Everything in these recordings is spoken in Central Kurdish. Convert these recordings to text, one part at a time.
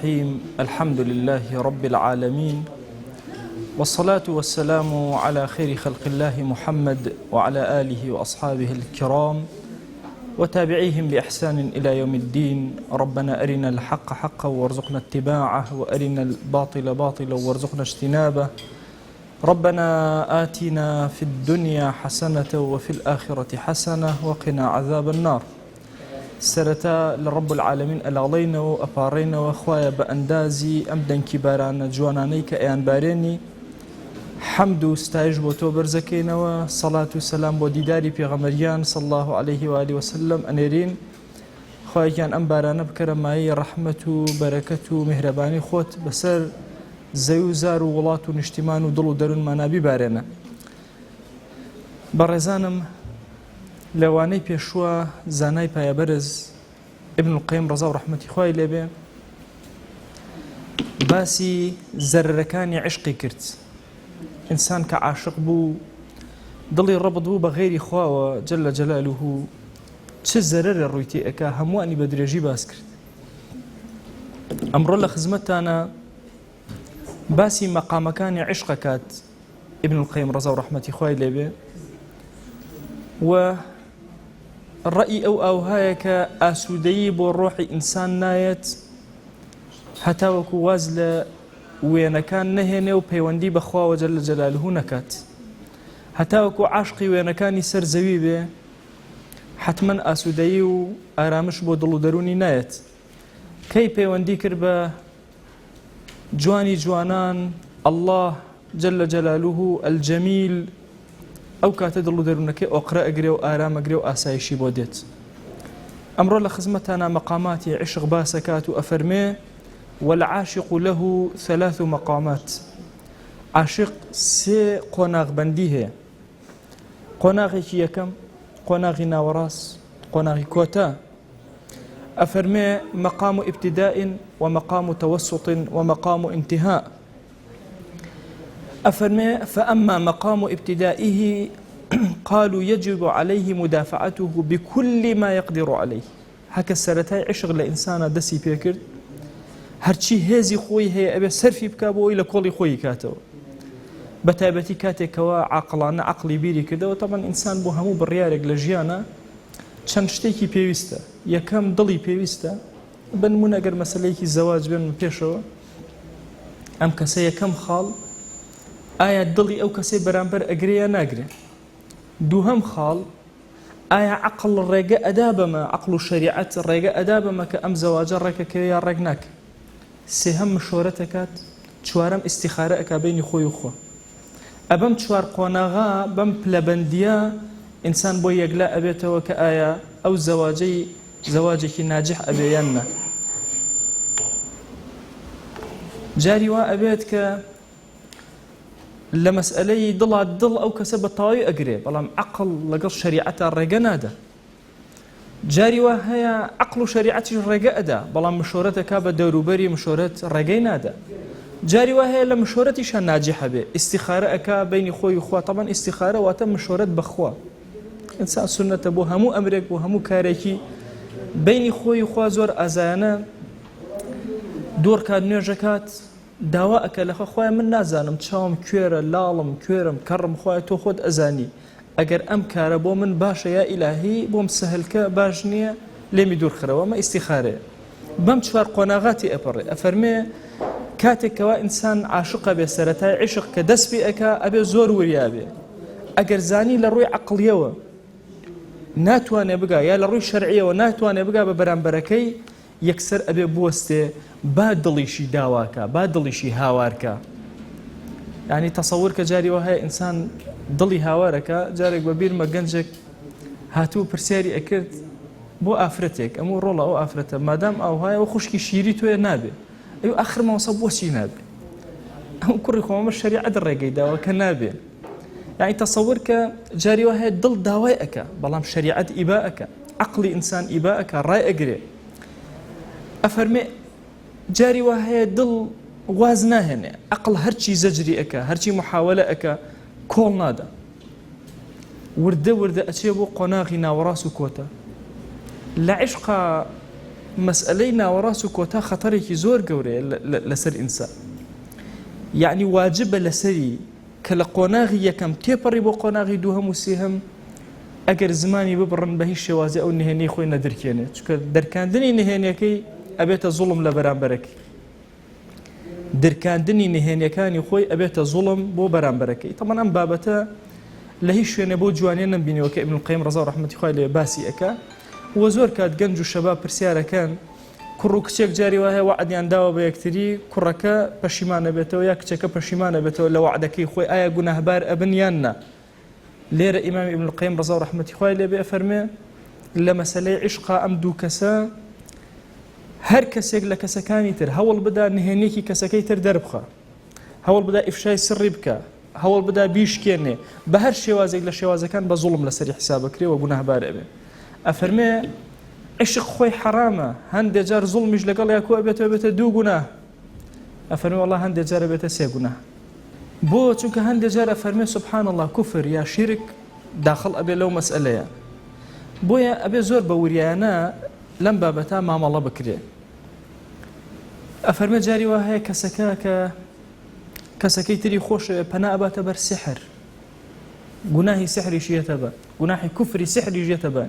الرحيم الحمد لله رب العالمين والصلاة والسلام على خير خلق الله محمد وعلى آله وأصحابه الكرام وتابعيهم بإحسان إلى يوم الدين. ربنا أرنا الحق حقا وارزقنا اتباعه وأرنا الباطل باطلا وارزقنا اجتنابه. ربنا آتنا في الدنيا حسنة وفي الآخرة حسنة وقنا عذاب النار. سرتا لرب العالمين ألاڵێنەوە و ئەپاڕێنەوە خوایە بە ئەندازی ئەم دەنکی بارانە جوانانەی کە ئەیان بارێنی حەمد و ستایش بۆ تۆ بەرزەکەینەوە. سەڵات و سەلام بۆ دیداری پێغەمبەریان صلی الله عليه و آله وسلم ئەنێرین. خوایەکیان ئەم بارانە بکەرە مایەی ڕەحمەت و بەرەکەت و میهرەبانی خۆت بەسەر زەوی و زار و وڵات و نیشتیمان و دڵ و دەروونمانە بیبارێنە. بەڕێزانم، لەوانەی پێشووە زانای پایەبەرز ئیبن القەیم ڕەزا و ڕەحمەتی خوای لێبێ باسی زەرەرەکانی عشقی کرد. ئینسان کە عاشق بوو، دڵی ڕەبط بوو بە غەیری خواوە جەلە جەلالوه، چ زەرەرە ڕووی تێ ئەکا هەمووانی بە درێژی باس کرد. ئەمڕۆ لە خزمەتتانە باسی مەقامەکانی عشق ئەکات ئیبن القەیم ڕەزا و ڕەحمەتی خوای لێبێ و ڕەئی ئەو ئاوهایە کە ئاسوودەیی بۆ ڕۆحی ئینسان نایەت هەتاوەکو واز لە وێنەکان نەهێنێ و پەیوەندی بەخواوە جەلە جەلالوه نەکات. هەتاوەکو عاشقی وێنەکانی سەر زەوی بێ حتمەن ئاسوودەیی و ئارامش بۆ دڵ و دەرونی نایەت. کەی پەیوەندی کرد بە جوانی جوانان ئەڵڵاه جەلە جەلالوه ئەلجەمیل، ئەو کاتە دڵ و دەروونەکەی ئۆقرە ئەگرێ و ئارام ئەگرێ و ئاسایشی بۆ دێت. ئەمڕۆ لە خزمەتتانە مەقاماتی عشق باسەکات و ئەفەرمێ والعاشق له ثلاث مقامات. عاشق سێ قۆناغبەندی هەیە. قۆناغێکی یەکەم قۆناغی ناوەڕاست، قۆناغی کۆتا. ئەفەرمێ مقام ابتداء ومقام توسط ومقام انتهاء. أفرمي فأما مقام ابتدائه قالوا يجب عليه مدافعته بكل ما يقدر عليه. هكا السرتاي عشق لإنسان دسي بيكرد هرچی هێزی خۆی هەیە ئەبێ سەرفی بکا بۆی لە کۆڵی خۆی کاتەوە. بەتایبەتی کاتێکەوە عاقڵانە عەقڵی بیری کردەوە. تەبەن ئینسان بۆ هەموو بڕیارێک لە ژیانە چەند شتێکی پێویستە. یەکەم دڵی پێویستە. بنمونە ئەگەر مەسەلەیەکی زەواج بێن پێشەوە، ئەم کەسە یەکەم خاڵ ئایا دڵی ئەو کەسەی بەرامبەر ئەگرێ یا ناگرێ. دووهەم خاڵ ئایا عەقڵ ڕێگە ئەدا بەمە، عەقڵ و شەریعەت ڕێگە ئەدا بەمە کە ئەم زەواجە ڕێکەکەوێ یا ڕێک ناکە. سێهەم مشۆرەت ئەکات. چوارەم ئیستیخارە ئەکا بینی خۆی و خۆ. ئەبەم چوار قۆناغا بەم پلەبەندیە ئینسان بۆ یەکلا ئەبێتەوە کە ئایا ئەو زەواجەی زەواجێکی ناجح ئەبێ یان نا. جاری وا ئەبێت کە لە مەسئلەی دڵات دڵ ئەو کەسە بە تەواوی ئەگرێ، بەڵام عەقڵ لەگەڵ شەریعەتە ڕێگە نادا. جاری وا هەیە عەقڵ و شەریعەتیش ڕێگە ئەدا، بەڵام مشۆرەتەکا بە دەوروبەری مشۆرەت ڕێگەی نادا. جاری وا هەیە لە مشۆرەتیشان ناجیحە بێ، ئیستیخارە ئەکا بینی خۆی و خوا. تەبەن ئیستیخارە واتە مشۆرەت بەخوا. ئینسان سونەتە بۆ هەموو ئەمرێک بۆ هەموو کارێکی بینی خۆی و خوا زۆر ئازایانە دوور کات نوێژەکات داوا ئەکە لەخە خوایە من نازانم چاوم کوێرە، لاڵم کوێرم، کەڕم، خوایە تۆ خۆت ئەزانی. ئەگەر ئەم کارە بۆ من باشە یا ئیلاهی بۆم سەهلکە باش نییە لێمی دوورخرەوە. ئەمە ئیستیخارەیە. بەم چوار قۆناغاتی ئەپەڕێ. ئەفەرمێ کاتێکەوە ئینسان عاشقە بێ سەرەتای عشق کە دەست پێ ئەکا ئەبێ زۆر وریا بێ. ئەگەر زانی لە ڕووی عەقڵیەوە ناتوانێ بگا یا لە ڕووی شەرعیەوە ناتوانێ بگا بە بەرامبەرەکەی، یەکسەر ئەبێ بوەستێ با دڵیشی داواکە، با دڵیشی هاوارکە. یعنی تەسەور کە جاری وە هەیە ئینسان دڵی هاوارەکە. جارێک بە بیرمە گەنجێک هاتوو پرسیاری ئەکرد بۆ ئافرەتێک، ئەموو ڕۆڵە ئەو ئافرەتە مادام ئەوهایە و خوشکی شیری تۆیە نابێ. ئەو ئاخر ماوەسە بۆچی نابێ؟ ئەم کوڕی خۆمە شەریعەت ڕێگەی داوە کە نابێ. یعنی تەسەور کە جاری وە هەیە دڵ داوای ئەکە، بەڵام شەریعەت ئیبا ئەکە، عەقڵی ئینسان ئیبا ئەکە، ڕای ئەگرێ. ئەفەرمێ جاری وا هەیە دڵ واز ناهێنێ، عەقڵ هەرچی زەجری ئەکە، هەرچی محاولە ئەکە، کۆڵ نادا. وردە وردە ئەچێ بۆ قۆناغی ناوەڕاست و کۆتا. لە عشقا مەسئلەی ناوەڕاست و کۆتا خەتەرێکی زۆر گەورەیە لەسەر ئینسان. یعنی واجبە لەسەری کە لە قۆناغی یەکەم تێپەڕی بۆ قۆناغی دووهەم و سێهەم ئەگەر زمانی ببڕن بە هیچ شێوازی ئەو نهێنەی خۆی نەدرکێنێت، چونکە دەرکاندنی نهێنیەکەی ئەبێتە زوڵم لە بەرامبەرەکەی، دەرکاندنی نهێنیەکانی خۆی ئەبێتە زوڵم بۆ بەرامبەرەکەی. تەمان ئەم بابەتە لە هیچ شوێنە بۆ جوانێ نەمبینەوە کە ئیبن القەیم ڕەزا و ڕەحمەتی خوای لێ باسی ئەکا. وە زۆر کات گەنج و شەباب پرسیارەکان کوڕ و کچێک جاری وایە وعدیان داوە بە یەکتری، کوڕەکە پەشیمانە بێتەوە یا کچەکە پەشیمانە بێتەوە لە وعدەکەی خۆی، ئایا گوناهبار ئەبن یان نا؟ لێرە ئیمامی ئیبن القەیم ڕەزا و ڕەحمەتی خوای لێ بێ ئەفەرمێ لە مەسەلەی عیشقا ئەم دوو کەسە هەر کەسێک لە کەسەکانی تر هەوڵ بدا نهێنیەکی کەسەکەی تر دەربخە، هەوڵ بدا ئیفشای سڕی بکە، هەوڵ بدا بیشکێنێ، بە هەر شێوازێک لە شێوازەکان بە زوڵم لەسەری حسابەکرێ و گوناهبار ئەبێ. ئەفەرمێ عشق خۆی حرامە، هەندێک جار زوڵمیش لەگەڵ یاکۆ ئەبێتەوە بێتە دوو گوناه. ئەفەرمێ وەڵڵا هەندێک جار ئەبێتە سێ گوناه. بۆ چونکە هەندێک جار ئەفەرمێ سوبحان الله کوفر یا شیرک داخڵ ئەبێ لەو مەسئلەیە. بۆیە ئەبێ زۆر بە وریانە لەم بابەتە مامەڵە بکرێ. ئەفەرمێ جاری وا هەیە کەسەکە کە کەسەکەی تری خۆشە پەنا ئەباتە بەر سحر، گوناهی سحریش یێتە بە، گوناهی کوفری سحریش یێتە بە.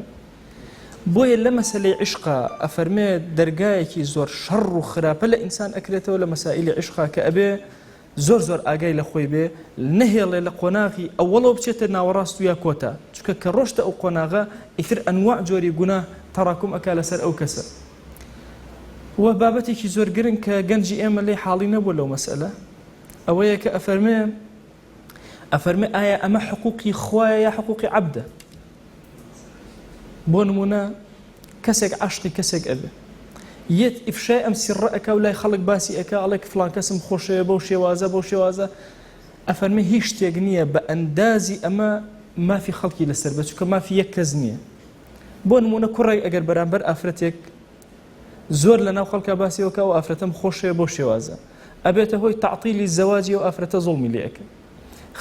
بۆیە لە مەسەلەی عشقا ئەفەرمێ دەرگایەکی زۆر شەڕ و خراپە لە ئینسان ئەکرێتەوە لە مەسائیلی عشقا کە ئەبێ زۆر زۆر ئاگای لە خۆی بێ، نەهێڵێ لە قۆناغی ئەوەڵەوە بچێتە ناوەڕاست و یا کۆتا، چونکە کە ڕۆشتە ئەو قۆناغە ئیتر ئەنواع جۆری گوناه تەڕاکوم ئەکا لەسەر ئەو کەسە. وە بابەتێکی زۆر گرنگ کە گەنجی ئێمە لێ حاڵی نەبووە لەو مەسئلە ئەوەیە کە ئەفەرمێ ئایا ئەمە حقوقی خوایە یا حقوقی عەبدە؟ بۆ نمونە کەسێک عاشقی کەسێک ئەبێ یەت ئیفشای ئەم سیڕە ئەکا و لای خەڵک باسی ئەکا ئەڵێ فڵان کەسم خۆشەیە بەو شێوازە بەو شێوازە. ئەفەرمێ هیچ شتێک نییە بە ئەندازی ئەمە مافی خەڵکی لەسەر بە، چونکە مافی یەک کەس نییە. بۆ نمونە کوڕێک ئەگەر بەرامبەر ئافرەتێک زۆر لە ناو خەڵکا باسیەوەکە و ئافرەتەم خۆشەیە بۆ شێوازە، ئەبێتە هۆی تەعتیلی زەواجی و ئافرەتە زوڵمی لێ ئەکە.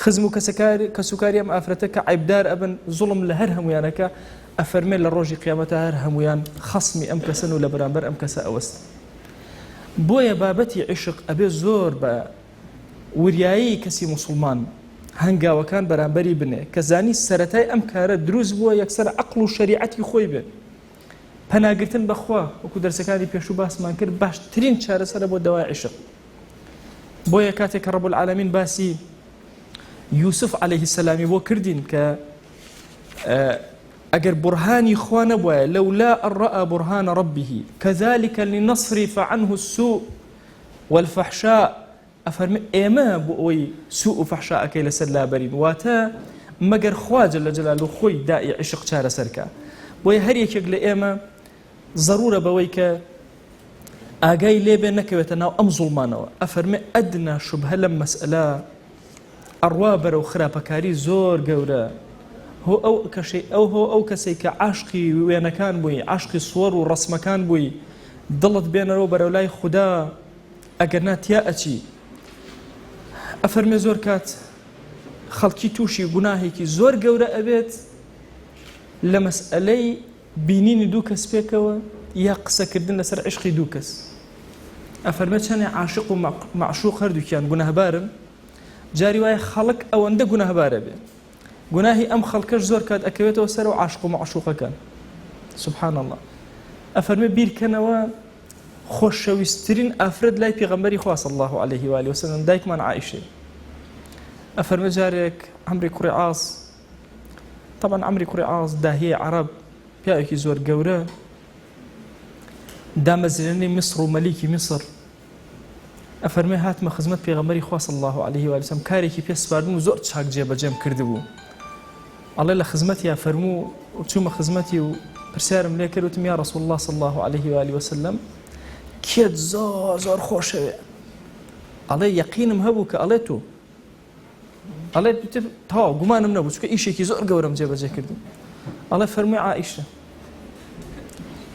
خزم و کەسوکاری ئەم ئافرەتە کە عیبدار ئەبن زوڵم لە هەر هەمویانەکە، ئەفەرمێ لە ڕۆژی قیامەتە هەر هەمویان خەسمی ئەم کەسن و لە بەرامبەر ئەم کەسە ئەوەست. بۆیە بابەتی عشق ئەبێ زۆر بە وریایی کەسی موسڵمان هەنگاوەکان بەرامبەری بنێ کە زانی سەرەتای ئەم کارە دروست بووە یەکسەر عەقڵ و شەریعەتی خۆی بێ. پەناگرتن بەخوا وەکو دەرسەکانی پێشوو باسمان کرد باشترین چارەسەرە بۆ دەوای عشق. بۆیە کاتێک کە ڕەب العالەمین باسی یوسف عەلەیهی السەلامی بۆ کردین کە ئەگەر بورهانی خوا نەبوایە لەولا ئەن ڕەئا بورهانە ڕەبیه کەذالک لنەصرف عنه السوء والفەحشاء. ئەفەرمێ ئێمە بۆ ئەوەی سوء و فەحشاءەکەی لەسەر لابەرین، واتە مەگەر خوا جەل جەلالوه خۆی دائی عشق چارەسەرکە. بۆیە هەر یەکێک لە ئێمە ضرورە بەوەی کە ئاگای لێبێ نەکەوێتە ناو ئەم زوڵمانەوە. ئەفەرمێ ئەدنا شوبهە لەم مەسئلە ئەڕوا بەرەو خراپەکاری زۆر گەورە. هۆ ئەو کەسێک کە عاشقی وێنەکان بووی، عاشقی سوەر و ڕەسمەکان بووی، دڵت بێنەرەوە بەرەو لای خوددا ئەگەر ناتیا ئەچی. ئەفەرمێ زۆر کات خەڵکی تووشی گوناهێکی زۆر گەورە ئەبێت لە مەسئلەی بینینی دوو کەس پێکەوە یا قسەکردن لەسەر عشقی دوو کەس. ئەفەرمێ چەندێ عاشق و معشوق هەردووکیان گوناهبارن، جاری وایە خەڵک ئەوەندە گوناهبارە بێ، گوناهی ئەم خەڵکەش زۆر کات ئەکەوێتەوە سەر و عاشق و معشوقەکان. سبحان الله. ئەفەرمێ بیرکەنەوە خۆشەویستترین ئافرەت لای پێغەمبەری خوا صلی الله علیه و آله وسلم دایکمان عائشە. ئەفەرمێ جارێک عەمری کوڕی عاص، طبعا عەمری کوڕی عاص داهیە عەرەب، پیاوێکی زۆر گەورە، دامەزرێنەی میسر و مەلیکی میسر. ئەفەرمێ هاتمە خزمەت پێغەمبەری خوا صلی الله علیه و آله وسلم، کارێکی پێ سپاردم و زۆر چاک جێبەجێم کردبوو. ئەڵێ لە خزمەتیا فەرموو و چوومە خزمەتی و پرسیارم لێ کرد، وتم یا رسول الله صلی الله علیه و آله وسلم کێت زۆر زۆر خۆشەوێ؟ ئەڵێ یەقینم هەبوو کە ئەڵێ تۆ. ئەڵێ تەواو گومانم نەبوو چونکە ئیشێکی زۆر گەورەم جێبەجێ کردم. ئەڵێ فەرمووی عائیشە.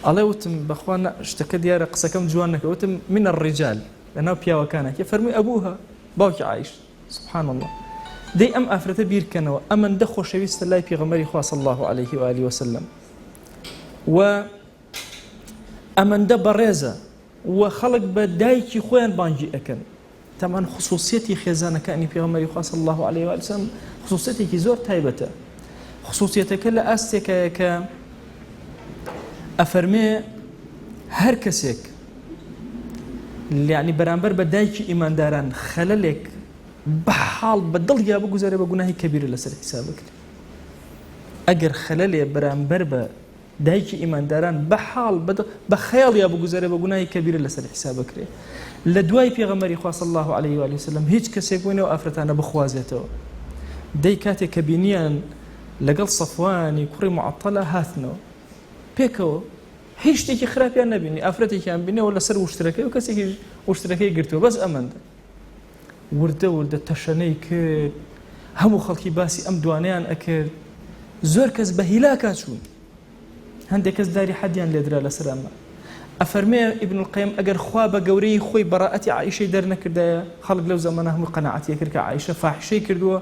ئەڵێ وتم بەخوا شتەکە دیارە قسەکەم جوان نەکە، وتم من الرجال لەناو پیاوەکانە. فەرمووی ئەبووها باوکی عائیشە. سبحان الله. دەی ئەم ئافرەتە بیرکەنەوە ئەمەندە خۆشەویستە لای پێغەمبەری خوا صلی الله علیه و آله وسلم. و ئەمەندە بەڕێزە و خەڵک بە دایکی خۆیان بانگی ئەکەن. تامان خصوصیەتی خێزانەکانی پێغەمبەری خوا صلی الله عليه و سلم خصوصیەتێکی زۆر تایبەتە. خصوصیەتەکە لە ئاستێکەیە کە ئەفەرمێ هەر کەسێک یعنی بەرامبەر بە دایکی ئیمانداران خەلەلێک بەحاڵ بە دڵ یا بگوزارێ بە گوناهی کەبیرە لەسەر حیساب بکرێ. ئەگەر خەلەلێ بەرامبەر بە دایکی ئیمانداران بەحاڵ بە خەیاڵ یا بگوزارێ بە گوناهی کەبیرە لەسەر حیساب بکرێ. لە دوای پێغەمبەری خوا صلی الله عليه و سلم هیچ کەسێک بووینەوە ئافرەتانە بخوازێتەوە. دەی کاتێک کە بینیان لەگەڵ سەفوانی کوڕی معەطەلە هاتنەوە پێکەوە هیچ شتێکی خراپیان نەبینی، ئافرەتێکیان بینەوە لەسەر وشترەکەی و کەسێکی وشترەکەی گرتووە بەس ئەمەندە. وردە تەشەنەی کرد، هەموو خەڵکی باسی ئەم دوانیان ئەکرد، زۆر کەس بە هیلاکا چوون، هەندێک کەس داری حەدیان لێدرا لەسەر ئەمە. ئەفەرمێ ئیبن القەیم ئەگەر خوا بە گەورەی خۆی بەڕائەتی عایشەی دەرنەکردایە خەڵک لەو زەمانە هەموو قەناعەتی کرد کە عایشە فاحشەی کردووە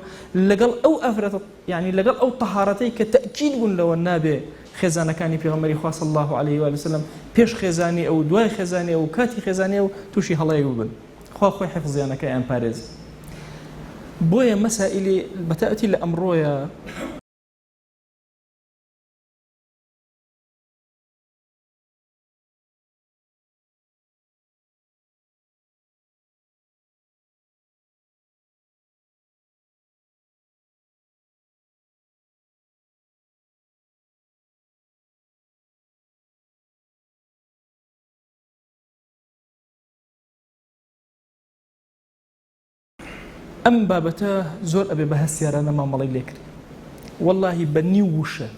لەگەڵ ئەو ئافرەتە، یعنی لەگەڵ ئەو تەهارەتەی کە تەئکید بوون لەوە نابێ خێزانەکانی پێغەمبەری خوا صلی الله عليه و سلم پێش خێزانی ئەو دوای خێزانی ئەو کاتی خێزانی ئەو تووشی هەڵەیە بوون. خوا خۆی حفزیانەکەیان پارێز. بۆیە مەسائلی بەتایبەتی لە ئەمڕۆیە ئەم بابەتە زۆر ئەبێ بە هەستیارانە مامەڵەی لێکرد. وەڵڵاهی بە نیو وشە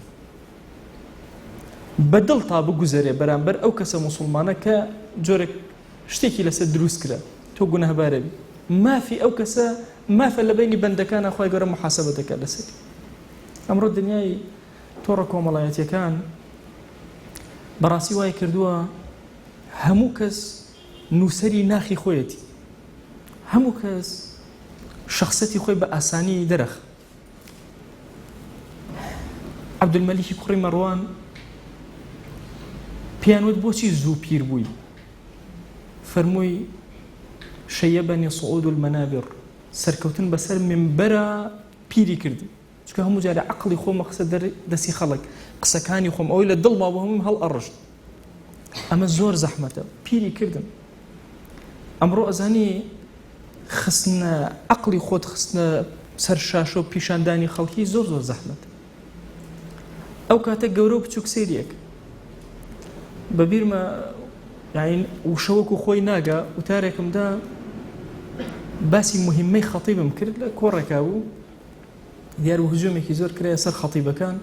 بەدڵ تا بگوزارێ بەرامبەر ئەو کەسە موسڵمانە کە جۆرێک شتێکی لەسەر دروست کرا تۆ گونەهبارە بی، مافی ئەو کەسە مافە لە بینی بەندەکانە خوای گەورە محاسەبە دەکات لەسەر. ئەمڕۆ دنیای تۆڕە کۆمەڵایەتیەکان بەڕاستی وای کردووە هەموو کەس نووسەری ناخی خۆیەتی، هەموو کەس شخصەتی خۆی بە ئاسانی دەرەخ. عەبدولمەلیکی کوڕی مەڕوان پیانوت بۆچی زوو پیر بووی؟ فەرمووی شەیەبەنی سعود المەنابر، سەرکەوتن بەسەر منبەرە پیری کردی، چونکە هەموو جارە عەقڵی خۆمە قسە دەستی خەڵک، قسەکانی خۆم ئەوەی لە دڵما بۆ هەمووم هەڵ ئەڕژت. ئەمە زۆر زەحمەتە، پیری کردم. ئەمڕۆ ئەزانی خستنە عەقڵی خۆت خستنە سەر شاشە و پیشاندانی خەڵکی زۆر زەحمەتە. ئەو کاتە گەورە و بچووک سەیریەک بەبیرمە یعنی وشەوەکو خۆی ناگا وتارێکمدا باسی مهمەی خەتیبم کرد لە کۆڕێکا بوو، دیار و هجومێکی زۆر کرایە سەر خەتیبەکان،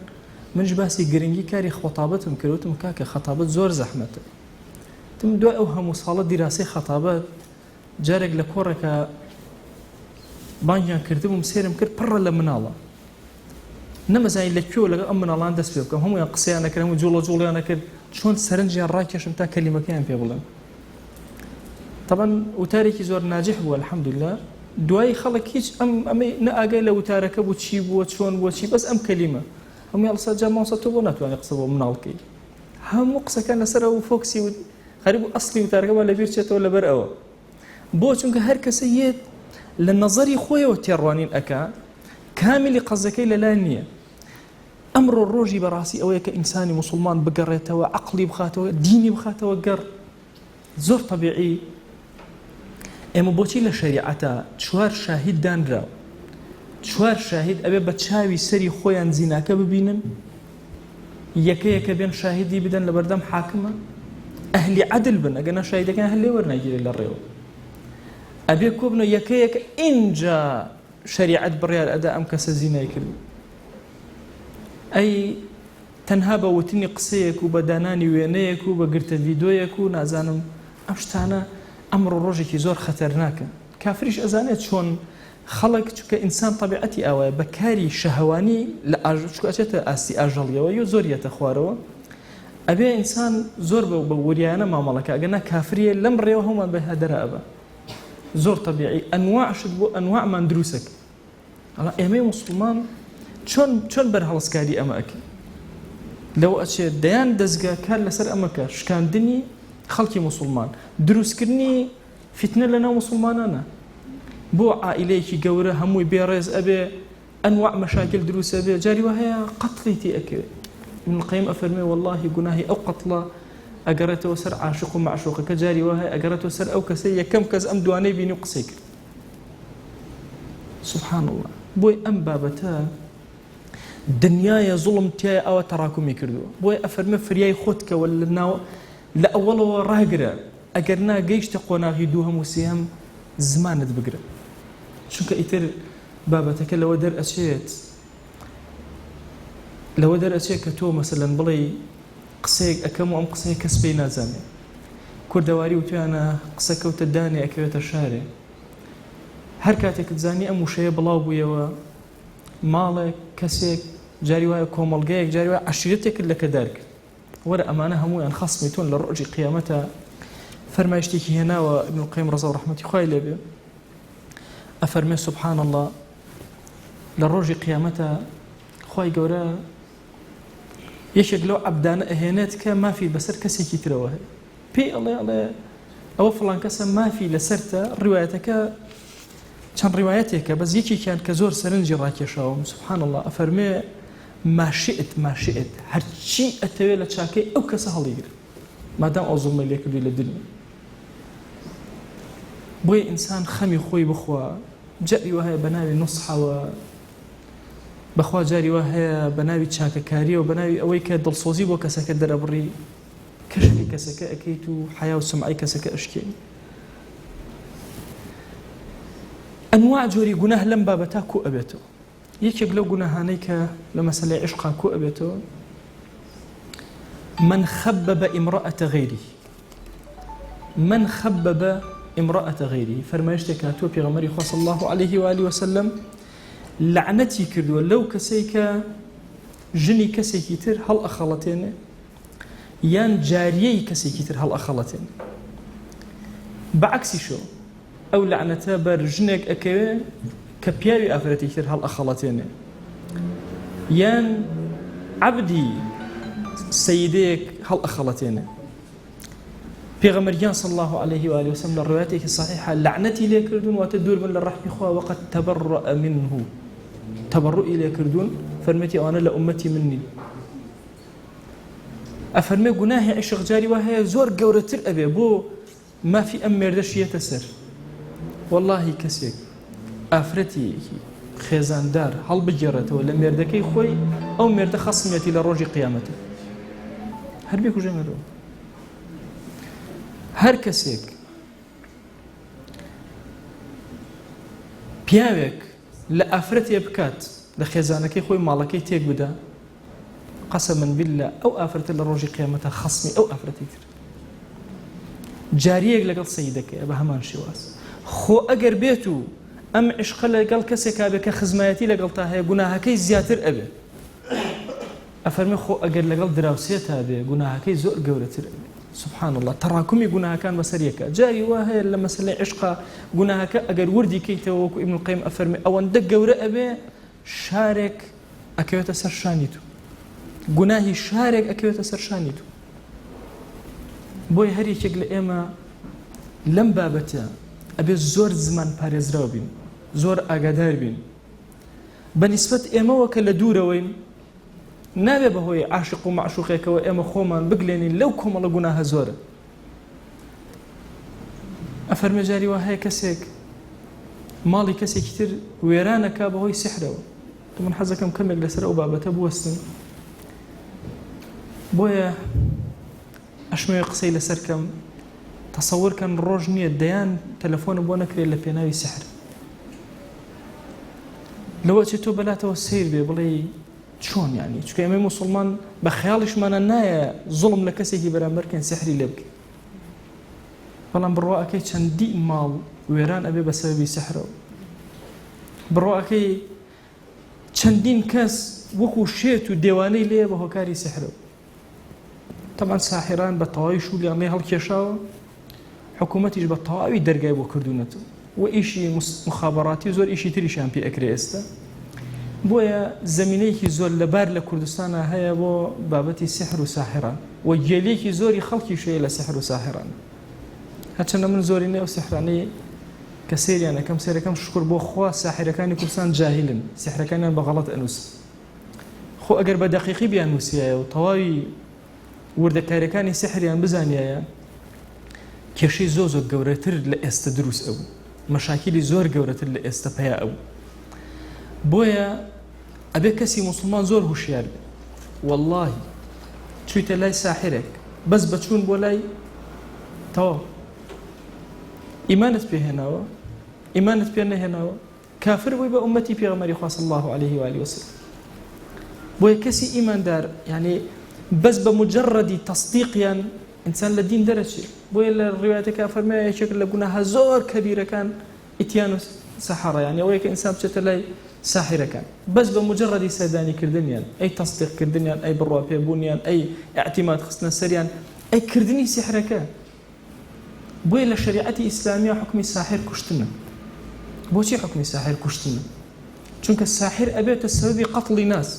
منش باسی گرنگی کاری خەتابەتم کردوتم کاکە خەتابەت زۆر زەحمەتە. تم دوای ئەو هەموو ساڵە دیراسی خەتابەت جارێک لە کۆڕێکە بانگیان کردبووم سێرم کرد پڕە لە مناڵە، نەمەزانی لەکوێوە لەگەڵ ئەم مناڵان دەست پێ بکەم، هەموویان قسەیان نەکرد، هەموو جوڵەجوڵیان نەکرد، چۆن سەرنجیان ڕاکێشم تا کەلیمەکەیان پێ بڵێم. طبعا وتارێکی زۆر ناجح بووە الحەمدولله. دوای خەڵک هیچ ئەمەی نەئاگای لە وتارەکە بوو چی بووە چۆن بووە چی، بەس ئەم کەلیمە هەموویان لەسەر جا ماوەسە تۆ بۆ ناتوانێ قسە بۆ مناڵکەی، هەموو قسەکان لەسەر ئەو فۆکسی و خەریب و ئەسڵی وتارەکەەوە لەبیر چێتەوە لەبەر ئەوە. بۆ چونکە هەر کەسە یەت لە نەزەری خۆیەوە تێڕوانین ئەکا، کامیلی قەزەکەی لەلای نییە. ئەمڕۆ ڕۆژی بەڕاستی ئەوەیە کە ئینسانی موسڵمان بگەڕێتەوە، عەقڵی بخاتەوە، دینی بخاتەوە گەڕ. زۆر طەبیعی ئێمە بۆچی لە شەریعەتە 4 شاهید دانراوە، 4 شاهید ئەبێ بە چاوی سەری خۆیان زیناکە ببینن، یەکەیەکە بێن شاهیدی بدەن لە بەردەم حاکمە، ئەهلی عەدل بن، ئەگەنا شاهیدەکان هەر لێ وەرناگیرێ لە ڕێوە، ئەبێ کۆبنەوە یەکەیەکە ئینجا شەریعەت بڕیار ئەدا ئەم کەسە زینای کرد. ئەی تەنها بە وتنی قسەیەک و بە دانانی وێنەیەک و بە گرتە ڤیدۆیەک و نازانم ئەم شتانە ئەمڕۆ ڕۆژێکی زۆر خەتەرناکە. کافریش ئەزانێت چۆن خەڵک چونکە ئینسان طەبیعەتی ئەوەیە بە کاری شەهەوانی لە چکەچێتە ئاستی ئاژەڵیەوە و زۆر یەتە خوارەوە، ئەبێ ئینسان زۆر بە وریانە مامەڵەکە، ئەگەنا کافریە لەم ڕێوە هەمومان بە هەدەرە ئەبە. زۆر طەبیعی ئەنواع شت بۆ ئەنواعمان دروستەکە. ئێمەی موسڵمان چۆن بەرهەڵسکاری ئەمە ئەکەین؟ لەو ئەچێت دەیان دەستگا کار لەسەر ئەمەکە، شکاندنی خەڵکی مسلمان دروستکردنی فتنە لەناو مسلمانانە بۆ عائیلەیەکی گەورە هەمووی بێڕێز ئەبێ ئەنواع مەشاکل دروست ئەبێ جاری وهەیە قەتڵی تێ ئەکەوێت ابن القيم ئەفەرمێ والله گوناهی ئەو قەتڵە ئەگەڕێتەوە سەر عاشق و معشوقەکە جاری وهەیە ئەگەڕێتەوە سەر ئەو کەسەی یەکەم کەس ئەم دوانەی بینی و قسەی کرد سبحان الله بۆی ئەم بابەتە دنیایە زوڵم تایە ئەوە تەڕاکومی کردووە بۆی ئەفەرمێ فریای خۆتکەوە لە ئەوەڵەوە ڕاگرە ئەگەر ناگەیشتە قۆناغی دووهەم و سێهەم زمانت بگرە چونکە ئیتر بابەتەکە لەوە دەرئەچێت کە تۆ مەسەلەن بڵێ قسەیەک ئەەکەم و ئەم قسەیە کەس پێی نازانێ کوردەواری و تویانە قسە کەوتە دانێ ئەکەوێتە شارێ هەر کاتێکت زانی ئەم وشەیە بڵاو بوویەوە ماڵێک کەسێک جاری وایە کۆمەڵگەیەک جاری وایە عەشیرەتێکت لەکەدار کرد وەرە ئەمانە هەموویان خەسمی تۆن لە ڕۆژی قیامەتە فەرمایشتێکی هێناوە ابن القیم ڕەزا و ڕەحمەتی خوای لێبێ ئەفەرمێ سبحان الله لە ڕۆژی قیامەتە خوای گەورە یەکێک لەو عەبدانە ئەهێنێت کە مافی بەسەر کەسێکی ترەوە هەیە پێی ئەڵێ ئەوە فڵان کەسە مافی لەسەرتە ڕیوایەتەکە چەند ڕیوایەتێکە بەس یەکێکیان کە زۆر سەرنجی ڕاکێشاوە سبحان الله ئەفەرمێ ماشئت هەرچی ئەتەوێت لە چاکەی ئەو کەسە هەڵیگرێت مادام ئەو زوڵمەی لێ کردووی لە دنیا بۆیە ئینسان خەمی خۆی بخوا جاری وهەیە بە ناوی نوسحەوە بەخوا جاری وهەیە بە ناوی چاکەکاریەوە بە ناوی ئەوەی کە دڵسۆزی بۆ کەسەکە دەرەبڕی کەشی کەسەکە ئەەکەیت و حیا و سمعی کەسەکە ئەشکێنی ئەنواع جۆری گوناه لەم بابەتا کۆ ئەبێتەوە یەکێک لەو گوناهانەی کە لە مەسەلەی عشقا کۆ ئەبێتەوە من خبب امرأة غيره فرمایشتێک هاتووە پێغەمبەری خوا صلی الله عليه وآله وسلم لعنەتی کردووە لەو کەسەی کە ژنی کەسێکی تر هەڵ ئەخەڵەتێنێ یان جاریەی کەسێکی تر هەڵ ئەخەڵەتێنێ بەعەکسیشەوە ئەو لعنەتە بەر ژنێک ئەکەوێ کە پیاوی ئافرەتێکی تر هەڵ ئەخەڵەتێنێ یان عەبدی سەیدەیەک هەڵ ئەخەڵەتێنێ پێغەمبەریان صلی الله عليه وآله وسلم لە ڕوایەتێکی صحیحە لعنەتی لێ کردوون واتە دوور بن لە ڕەحمی خوا وقد تبرأ منه تبرؤی لێ کردوون فەرمێتی ئەوانە لە ئومەتی من نین ئەفەرمێ گوناهی عشق جاری وهەیە زۆر گەورەتر ئەبێ بۆ مافی ئەم مێردە شیەتە سەر واللهی کەسێک ئافرەتێکی خێزاندار هەڵبگێڕێتەوە لە مێردەکەی خۆی ئەو مێردە خەسمێتی لە ڕۆژی قیامەتە هەر بێکوژێنەرەوە هەر کەسێک پیاوێک لە ئافرەتێ بکات لە خێزانەکەی خۆی ماڵەکەی تێک بدا قەسەمەن بالله ئەو ئافرەتە لە ڕۆژی قیامەتە خەسمی ئەو ئافرەتی تر جاریەک لەگەڵ سەیدەکەیە بە هەمان شێواز خۆ ئەگەر بێت و ئەم عشقە لەگەڵ کەسێکا بێ کە خزمایەتی لەگەڵ تا هەیە گوناهەکەی زیاتر ئەبێ ئەفەرمێ خۆ ئەگەر لەگەڵ دراوسێتا بێ گوناهەکەی زۆر گەورەتر ئەبێ سبحان الله تراكمي گوناهەکان بەسەر یەکە جاری وهەیە لە مەسەلەی عشقا گوناهەکە ئەگەر وردی کەیتەوە وەکو ابن القیم ئەفەرمێ ئەوەندە گەورە ئەبێ شارێک ئەکەوێتە سەر شانی تو گوناهی شارێک ئەکەوێتە سەر شانی تو بۆی هەر یەکێک لە ئێمە لەم بابەتە ئەبێ زۆر زمان پارێزراوە بین زۆر ئاگادار بین بەنسبەت ئێمەوە کە لە دوورەوەین نابێ بەهۆی عاشق و معشوقێکەوە ئێمە خۆمان بگلێنین لەو کۆمەڵە گوناهە زۆرە ئەفەرمێ جاری وهەیە کەسێک ماڵی کەسێکی تر وێرانەکە بەهۆی سحرەوە من حەزەکەم کەمێک لەسەر ئەو بابەتە بوەستن بۆیە ئەشمێ قسەی لەسەرکەم تەسەوورکەن ڕۆژ نییە دەیان تەلەفۆنە بۆ نەکرێت لە پێناوی سحر لەوە چێت تۆ بەلاتەوە سیر بێ بڵێ چۆن یعنی چونکە ئێمە موسڵمان بە خەیاڵیشمانە نایە زوڵم لە کەسێکی بەرامبەرکەن سحری لێ بکەین بەڵام بڕواکەی چەندی ماڵ وێران ئەبێ بە سەبەبی سحرەوە بڕواکەی چەندین کەس وەکو شێت و دێوانەی لێ بە هۆکاری سحرەوە طبعا ساحران بە تەواوی شوولیان لێ هەڵکێشاوە حکوومەتیش بە تەواوی دەرگای بۆ کردوونەتەوە و ئیشی مخابەڕاتی زۆر ئیشی تریشیان پێ ئەکرێ ئێستا بۆیە زەمینەیەکی زۆر لەبار لە کوردستانە هەیە بۆ بابەتی سحر و ساحران و گێلەیەکی زۆری خەڵکی شوێ لە سحر و ساحران هەرچەندە من زۆری نێ و سحرانەی کە سێریانەکەم سێرەکەم شکر بۆ خوا ساحرەکانی کوردستان جاهلن سحرەکانیان بە غەڵەت ئەنووسن خۆ ئەگەر بە دەقیقی بیان نووسیایە و تەواوی وردەکاریەکانی سحریان بزانیایە کێشەی زۆر زۆر گەورەتر لە ئێستا دروست ئەو مەشاکیلی زۆر گەورەتر لە ئێستا پەیە ئەو بۆیە ئەبێ کەسی موسڵمان زۆر هوشیار بێ واللهی چوویتە لای ساحرێک بەس بەچوون بۆ لای تەواو ئیمانت پێهێناوە ئیمانت پێ نەهێناوە کافر بووی بە ئومەتی پێغەمبەری خوا صلی الله عليه و آله وسلم بۆیە کەسی ئیماندار یعنی بەس بە مجرەدی تەصدیقیان ئینسان لە دین دەرەچێت بۆیە لە ڕیوایەتێکا فەرمایە یەکێک لە گوناها زۆر کەبیرەکان ئیتیان و سەحەڕە یعنی ئەوەیە کە ئینسان بچێتە لای ساحرەکان بەس بە مجرەدی سەردانیکردنیان ئەی تەصدیقکردنیان ئەی بڕوا پێبوونیان ئەی ئاعتیماد خستنە سەریان ئەی کردنی سحرەکە بۆیە لە شریعەتی ئیسلامیە حکمی ساحر کوشتنە بۆچی حکمی ساحر کوشتنە چونکە ساحر ئەبێتە سەبەبی قەتڵی ناس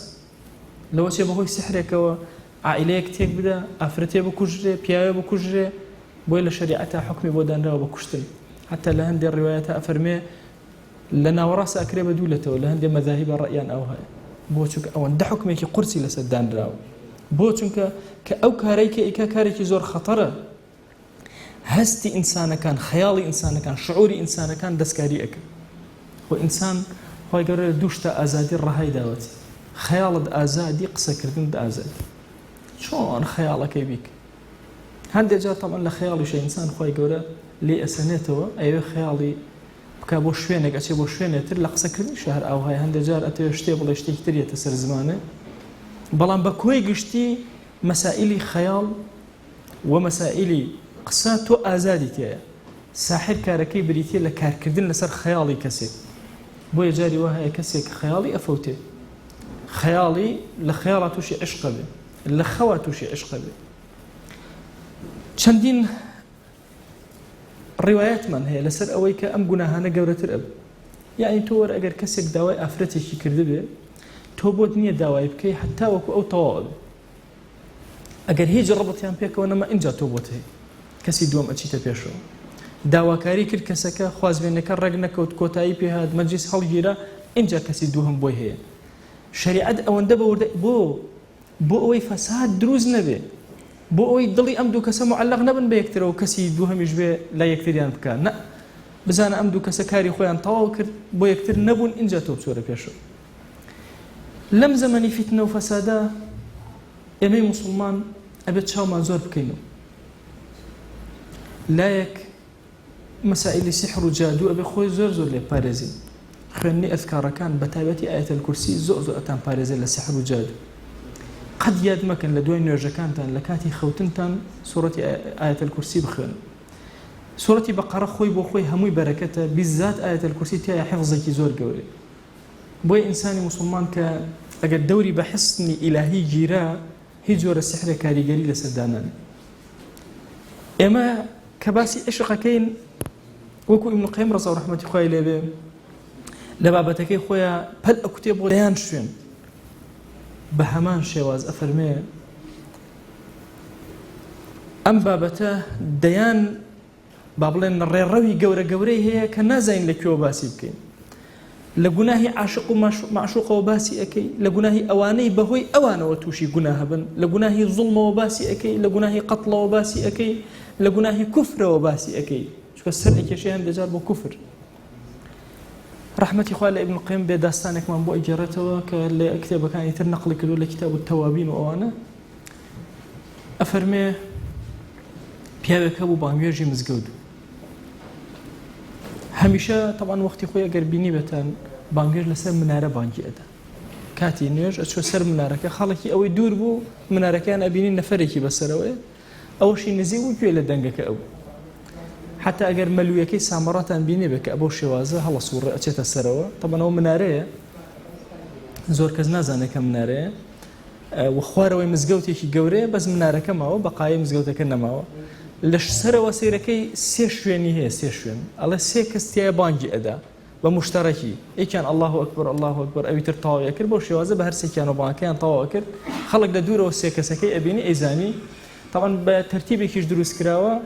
لەوە چێ بەهۆی سحرێکەوە عائلەیەک تێک بدە ئافرەتێ بکوژرێ پیاوێ بکوژرێ بۆیە لە شریعەتە حکمی بۆ دانراوە بە کوشتن حتى لە هەندێک ڕیوایەتە ئەفەرمێ لە ناوەڕاست ئەکرێ بە دوولەتەوە لە هەندێک مەذاهیبە ڕەئیان ئەو هەیە بۆ چونکە ئەوەندە حکمێکی قورسی لەسەر دانراوە بۆ چونکە کە ئەو کارەی کە ئیکا کارێکی زۆر خەتەرە هەستی ئینسانەکان خەیاڵی ئینسانەکان شعوری ئینسانەکان دەستکاری ئەکەن و ئینسان خۆی گەورە لە دوو شتە ئازادی ڕەهای داوەتی خەیاڵت ئازادی قسەکردنت ئازادی چۆن خەیاڵەکەی بیک هەندێک جار تەمەن لە خەیاڵیشە ئینسان خۆی گەورە لێ ئەسەنێتەوە ئەوێ خەیاڵی بکە بۆ شوێنێک ئەچێ بۆ شوێنێتر لە قسەکردنی شەهر ئاوهای هەندێک جار ئەتەوێ شتێ بڵێ شتێکی ترێتە سەر زمانە بەڵام بە کۆی گشتی مەسائیلی خەیاڵ و مەسائیلی قسە تۆ ئازادی تێیە ساحر کارەکەی بریتیە لە کارکردن لەسەر خەیاڵی کەسێک بۆیە جاری وا هەیە کەسێک خەیاڵی ئەفەوتێ خەیاڵی لە خەیاڵا تووشی عشقە بێ لە خەوا تووشی عشقە بێ چەندین ڕیوایەتمان هەیە لەسەر ئەوەی کە ئەم گوناهانە گەورەتر ئەب یعنی تۆ وەرە ئەگەر کەسێک داوای ئافرەتێکی کرده بێ تۆ بۆت نییە داوای بکەی حتا وەکو ئەو تەواو بێ ئەگەر هیچ ڕەبەتیان پێکەوە نەما ئینجا تۆ بۆت هەیە کەسی دووەم ئەچیتە پێشەوە داواکاری کرد کەسەکە خوازبێنەکە ڕێک نەکەوت کۆتایی پێهات مەجلیس هەڵگیرا ئینجا کەسی دووهم بۆی هەیە شریعەت ئەوەندە بەوردە بۆ ئەوەی فەساد دروست نەبێ بۆ ئەوەی دڵی ئەم دوو کەسە معەلەق نەبن بە یەکترەوە کەسی دووهەمیش بێ لا یەکتریان بکە نە بزانە ئەم دوو کەسە کاری خۆیان تەواو کرد بۆ یەکتر نەبوون ئینجا تۆ بچۆرە پێشەوە لەم زەمەنی فیتنە و فەسادە ئێمەی موسڵمان ئەبێت چاومان زۆر بکەینەوە لایەک مەسائیلی سحر و جادو ئەبێ خۆی زۆر زۆر لێ پارێزین خوێندنی ئەذکارەکان بە تایبەتی ئایەتە الکورسی زۆر زۆر ئەتان پارێزێ لە سحر و جادو قەت یاد مەکەن لە دوای نوێژەکانتان لە کاتی خەوتنتان سوورەتی ئایەتە الکورسی بخوێن سوورەتی بەقەرە خۆی بۆ خۆی هەمووی بەرەکەتە بیزات ئایەتە الکورسی تایە حیفزێکی زۆر گەورەیە بۆیە ئینسانی موسڵمان کە ئەگەر دەوری بە حسنی ئیلاهی گیرا هیچ جۆرە سحرە کاریگەری لەسەر دانان ئێمە کە باسی عشقەکەین وەکو ئیبن القەیم ڕەزا و ڕەحمەتی خوای لێبێ لە بابەتەکەی خۆیان پەل ئەکوتێ بۆ دەیان شوێن بە هەمان شێواز ئەفەرمێ ئەم بابەتە دەیان با بڵێن ڕێڕەوی گەورە گەورەی هەیە کە نازانین لەکوێوە باسی بکەین لە گوناهی عاشق و معشوقەوە باسی ئەەکەی لە گوناهی ئەوانەی بەهۆی ئەوانەوە تووشی گوناهە بن لە گوناهی زوڵمەوە باسی ئەەکەی لە گوناهی قەتڵەوە باسی ئەەکەی لە گوناهی کوفرەوە باسی ئەەکەی چونکە سەر ئەکێشەیە هەندێک جار بۆ کوفر ڕەحمەتی خوا لە ئیبن القەیم بێ داستانێکمان بۆ ئیگەڕێتەوە کە لە کتێبەکانی تر نەقڵی کردو لە کتاب التەوابین و ئەوانە ئەفەرمێ پیاوێکە بوو بانگوێژی مزگەوت هەمیشە تەبعاً وەختی خۆی ئەگەر بینی بێتان بانگوێژ لەسەر منارە بانگی ئەدا کاتی نوێژ ئەچوە سەر منارەکە خەڵکی ئەوەی دوور بوو منارەکەیان ئەبینی نەفەرێکی بەسەرەوەی ئەوەشی نزیک و گوێ لە دەنگەکە ئەو حتى ئەگەر مەلوویەکەی سامەڕاتان بینێ بێ کە ئەبەو شێوازە هەڵە سوورە ئەچێتە سەرەوە تەبەن ئەو منارەیە زۆر کەس نازانێت کە منارەیە و خوارەوەی مزگەوتێکی گەورەیە بەس منارەکە ماوە بەقایە مزگەوتەکە نەماوە لە سەرەوە سەیرەکەی سێ شوێنی هەیە سێ شوێن ئەڵێ سێ کەس تایە بانگی ئەدا بمشتركي كان الله أكبر الله أكبر أبي ترطاو يكر بوش يوازه بهرسي كانوا باكيان طاو يكر خلق لدوره والسيكسكي أبيني إيزاني طبعا بترتيب كيش دروس كراوة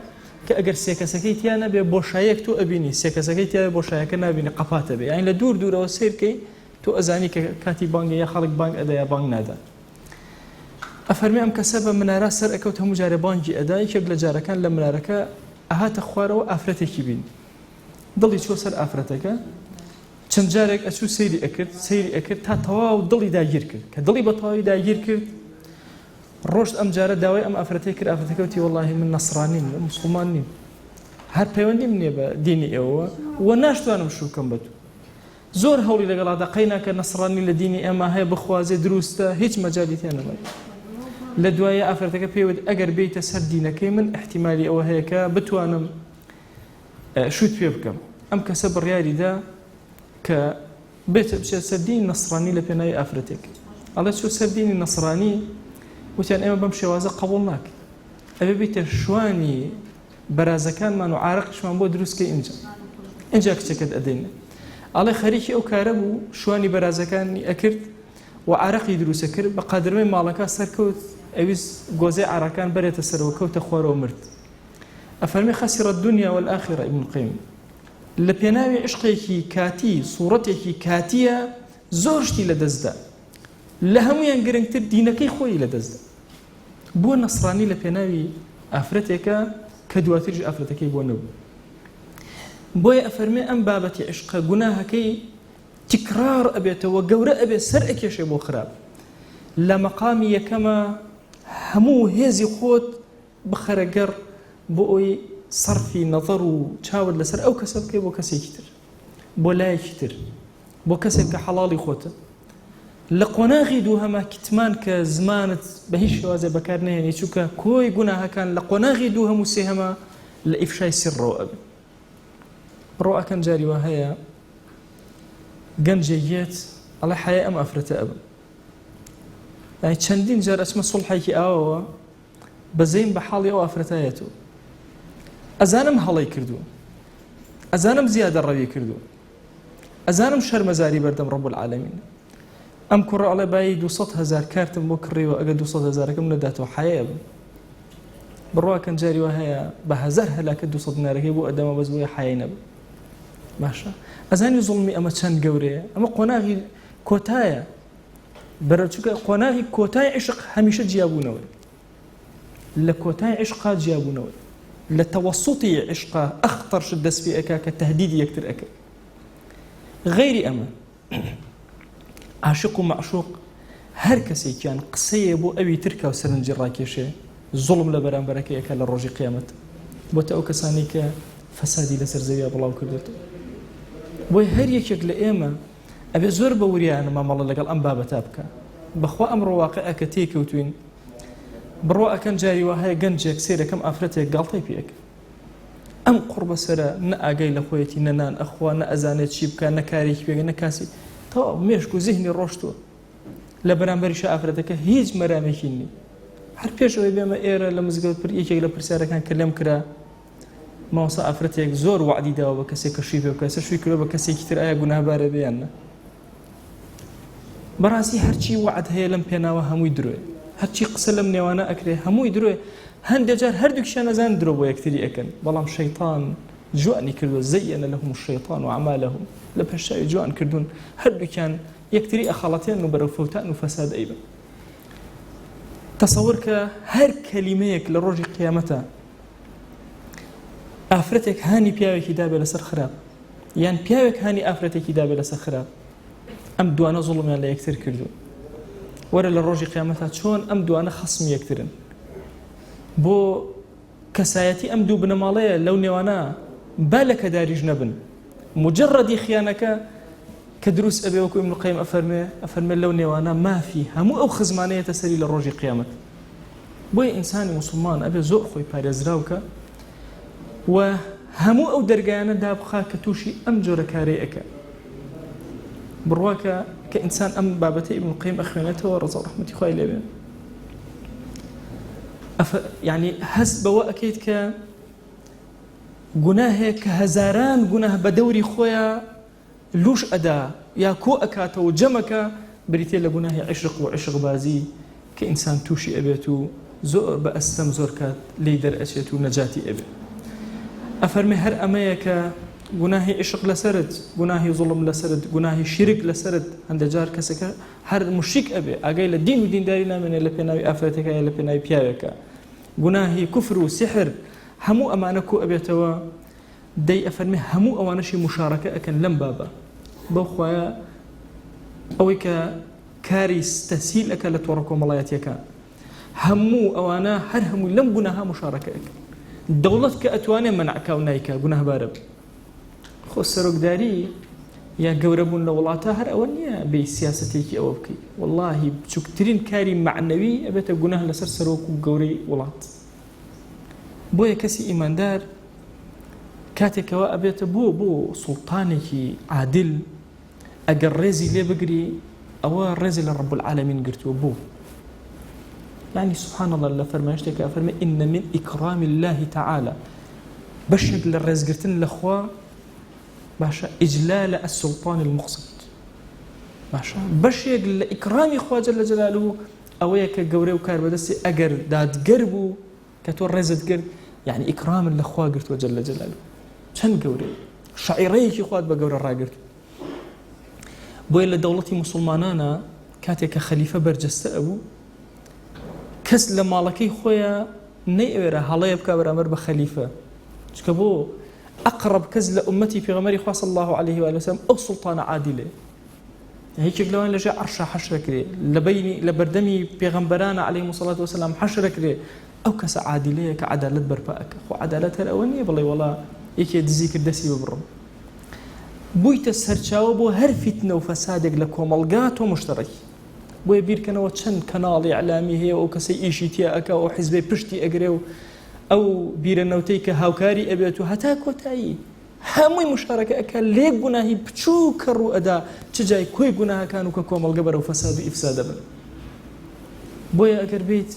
كأجر سيكسكي تيانا ببوشايك تو أبيني سيكسكي تيانا بوشايك أنا أبيني قفات أبي يعني لدور دوره والسير كي تو أزاني كاتي بانج يا خلق بانج أدا يا بانج نادا أفرمي أم كسبة من راسر أكوت هم جار بانجي أدا يكبل جار كان لما ركا أهات أخواره أفرتك بين ضلي شو صار أفرتك چەند جارێک ئەچوو سەیری ئەکرد تا تەواو دڵی داگیر کرد کە دڵی بە تەواوی داگیر کرد ڕۆژ ئەم جارە داوای ئەم ئافرەتەی کرد ئافرەتەکەوتی وەڵاهی من نەسڕانی نیم موسڵمان نیم هەر پەیوەندیم نییە بە دینی ئێوە و ناشتوانم شوکەم بە تو زۆر هەوڵی لەگەڵادا قەینا کە نەسڕانی لە دینی ئێمە هەیە بخوازێ دروستە هیچ مەجالی تێ نەمەوێت لە دوایە ئافرەتەکە پێوت ئەگەر بیتە سەر دینەکەی من احتیمالی ئەوە هەیە کە بتوانم شوت پێ بکەم ئەم کەسە بڕیاریدا کە بێتە بچێت سەر دینی نەسڕانی لە پێناوی ئافرەتێک ئەڵێ چوو سەر دینی نەسڕانی وتیان ئێمە بەم شێوازە قبوڵ ناکەین ئەبێ بیتە شوانی بەرازەکانمان و عارەقشمان بۆ دروستکەی ئینجا کچەکەت ئەدەینە ئەڵێ خەریکی ئەو کارە بوو شوانی بەرازەکانی ئەکرد و عارەقی دروستە کرد بە قادرمەی ماڵەکە سەرکەوت ئەویست گۆزەی عارەکان بەرێتە سەرەوە کەوتە خوارەوە مرد ئەفەرمی خەسیرە الدنیا والآخرە ئیبن القەیم لە پێناوی عشقێکی کاتی سوورەتێکی کاتیە زۆر شتی لەدەستدا لە هەمویان گرنگتر دینەکەی خۆی لەدەستدا بۆ نەسڕانی لە پێناوی ئافرەتێکە کە دواتریش ئافرەتەکەی بۆ نەبوو بۆیە ئەفەرمێ ئەم بابەتی عشقە گوناهەکەی تکرار ئەبێتەوە گەورە ئەبێت سەر ئەکێشێ بۆ خراپ لە مەقامی یەکەمە هەموو هێزی خۆت بخەرەگەڕ بۆ ئەوی صرفی نەظەر و چاوت لەسەر ئەو کەسە بکەی بۆ کەسێکی تر بۆ لایەکی تر بۆ کەسێک کە حەڵاڵی خۆتە لە قۆناغی دووهەمە کتمان کە زمانت بە هیچ شێوازێ بەکار نهێنی چونکە کۆی گوناهەکان لە قۆناغی دووهەم و سێهەمە لە ئیفشای سرڕەوە ئەبێ بڕۆ ئەکەم جاری وا هەیە گەنجێکێت ئەڵێ حەیە ئەم ئافرەتە ئەبم یعنی چەندین جار ئەچمە سوڵحێکی ئاوەوە بەزەیم بە حاڵی ئەو ئافرەتایەتەوە ئەزانم هەڵەی کردووە ئەزانم زیادە ڕەوی کردووە ئەزانم شەرمەزاری بەردەم ڕەب العالەمین ئەم کوڕە ئەڵێ بای 200,000 کارتم بۆ کڕیوە ئەگە 200,000ەکەم نەداتەوە حەیە بم بڕواکەن جاری وا هەیە بە 1000 هەلاکە 200 دینارەکەی بۆ ئەدەمە بەس بۆیە حەیە نەبم باشە ئەزانی زوڵمی ئەمە چەند گەورەیە ئەمە قۆناغی کۆتایە بەرەچووکە قۆناغی کۆتای عشق هەمیشە جیابوونەوەی لە کۆتای عشقا جیابوونەوەی لە تەوەسوتی عشقا ئەخطەرشت دەست پێ ئەکا کە تەهدیدی یەکتر ئەکە غەیری ئەمە عاشق و معشوق هەر کەسێکیان قسەیە بۆ ئەوی ترکە و سەرنجی ڕاکێشێ زوڵم لە بەرامبەرەکەی ئەکا لە ڕۆژی قیامەت بۆتە ئەو کەسانی کە فەسادی لەسەر زەویە بڵاو کردێتەوە بۆی هەر یەکێک لە ئێمە ئەبێ زۆر بە وریانە مامەڵە لەگەڵ ئەم بابەتا بکە بەخوا ئەمڕۆ واقعە کە تێکەوتوین بڕۆ ئەکەن جاری وا هەیە گەنجێک سێرەکەم ئافرەتێک گاڵتەی پێکە ئەم قوڕ بەسەرە نە ئاگای لە خۆیەتی نەنان ئەخوا نە ئەزانێت چی بکە نە کارێکی پێگە نەکاسی تەواو مێشک و زیهنی ڕۆشتووە لە بەرامبەریشە ئافرەتەکە هیچ مەرامێکی نی هەر پێشەوەی بێمە ئێرە لە مزگەوت یەکێک لە پرسیارەکان کە لێم کرا ماوەسا ئافرەتێک زۆر وعدی داوە بە کەسێک کە شووی پێ بکە شووی کردو بە کەسێکی تر ئایا گوناهبارە بێیان نە بەڕاستی هەرچی وعد هەیە لەم پێناوە هەمووی درۆیە هەرچی قسە لەم نێوانە ئەکرێ هەمووی درۆیە هەندێک جار هەردووکیشیان نەزان درۆ بۆ یەکتری ئەکەن بەڵام شەیطان جوانی کردووە زەیەنە لەهم الشەیطان وأعمالهم لە پێشاوی جوان کردوون هەردووکیان یەکتری ئەخەڵەتێن و بەرەو فەوتان و فەساد ئەیبن تەسەوور کە هەر کەلیمەیەک لە ڕۆژی قیامەتە ئافرەتێک هانی پیاوێکی دابێ لەسەر خراپ یان پیاوێک هانی ئافرەتێکی دابێ لەسەر خراپ ئەم دوانە زوڵمیان لە یەکتر کردو وەرە لە ڕۆژی قیامەتە چۆن ئەم دوانە خەسم یەکترن بۆ کەسایەتی ئەم دوو بنەماڵەیە لەو نێوانە با لە کەداریش نەبن مجرڕەدی خیانەکە کە دروست ئەبێ وەکو ئیبن القەیم ئەفەرمێ لەو نێوانە مافی هەموو ئەو خزمانەیەتە سەری لە ڕۆژی قیامەت بۆیە ئینسانی موسڵمان ئەبێ زۆر خۆی پارێزراوکە و هەموو ئەو دەرگایانە دابخا کە تووشی ئەم جۆرە کارەی ئەکە بڕواکە کە ئینسان ئەم بابەتە ئیبن القەیم ئەخوێنێتەوە ڕەزا و ڕەحمەتی خوای لێبێ یعنی هەست بەوە ئەکەیت کە گوناهێک کە هەزاران گوناه بە دەوری خۆیان لوش ئەدا یا کۆ ئەکاتەوە جەمەکە بریتێ لە گوناهی عشق و عشق بازی کە ئینسان تووشی ئەبێت و زۆر بە ئەستەم زۆر کات لێی دەرئەچێت و نەجاتی ئەبێت. ئەفەرمێ هەر ئەمەیە کە گوناهی عشق لەسرت، گوناهی زوڵم لەسرت، گوناهی شیرک لەسرت، هەندە جار کەسەکە هەر مشریک ئەبێ ئاگای لە دین و دینداری نامێنێت لە پێناوی ئافرەتەکە یا لە پێناوی پیاوێکە، گوناهی کوفر و سحر هەموو ئەمانە کۆ ئەبێتەوە. دەی ئەفەرمێ هەموو ئەوانەشی مشارەکە ئەکەن لەم بابە، بەو خوایە ئەوەی کە کاری تەسهیل ئەکە لە تۆڕە کۆمەڵایەتیەکان، هەموو ئەوانە هەر هەمووی لەم گوناها مشارەکە ئەکەن. دەوڵەت کە ئەتوانێت مەنعکە و نایکە گوناهبارە بێت. خۆ سەرۆکداری یا گەورەبوون لە وڵاتە هەر ئەوە نییە بێ سیاسەتێکی ئەوە بکەیت. وەڵاهی بچووکترین کاری معنەوی ئەبێتە گوناه لەسەر سەرۆک و گەورەی وڵات. بۆیە کەسی ئیماندار کاتێکەوە ئەبێتە بۆ سوڵتانێکی عادل ئەگەر ڕێزی لێ بگری ئەوە ڕێزی لە ڕەب العالەمین گرتووە. بۆ يعني سبحان الله لا فرماشتك أفرمي إن من إكرام الله تعالى بشك للرزقتن الأخوة باشا إجلال السلطان المقسط، باشا بشك لإكرام إخوة جل جلاله أويك جوري وكار بدسي أجر داد قربو كتور رزق قرب، يعني إكرام الأخوة قرت وجل جلاله شن جوري شعيريك إخوات بجور الراجرت. بويل دولتي مسلمانانا كاتك خليفة برجست أبو کەس لە ماڵەکەی خۆیان نەیئێرە هەڵەیە بکە بەرامبەر بە خەلیفە، چکە بۆ ئەقرب کەس لە ئومەتی پێغەمبەری خوا صلی الله عليه و سلم ئەو سوڵتانە عادلێ. هیچێک لەوان لەژێر عەرشە حەشرەکرێ، لە بەردەمی پێغەمبەرانە عەلەیهیمو سەڵات وسەلام حەشرەکرێ، ئەو کەسە عادلەیە کە عەدالەت بەرپا ئەکە. خۆ عەدالەت هەر ئەوە نییە بڵێ وەڵا یەکێ دزی کرد دەستی ببڕم. بوویتە سەرچاوە بۆ هەر فیتنە و فەسادێک لە کۆمەڵگا تۆ مشتەڕەکی. بۆیە بیرکەنەوە چەند کەناڵی ئەعلامی هەیە و کەسەی ئیشی تیا ئەکا و حیزبەی پشتی ئەگرێ و ئەو بیرەنەوتەی کە هاوکاری ئەبێت و هەتا کۆتایی هەمووی مشارەکە ئەکا لێک گوناهی بچوو کە ڕوو ئەدا چ جای کۆی گوناهەکان و کە کۆمەڵگە بەرەو فەساد و ئیفساد دەبن. بۆیە ئەگەر بیت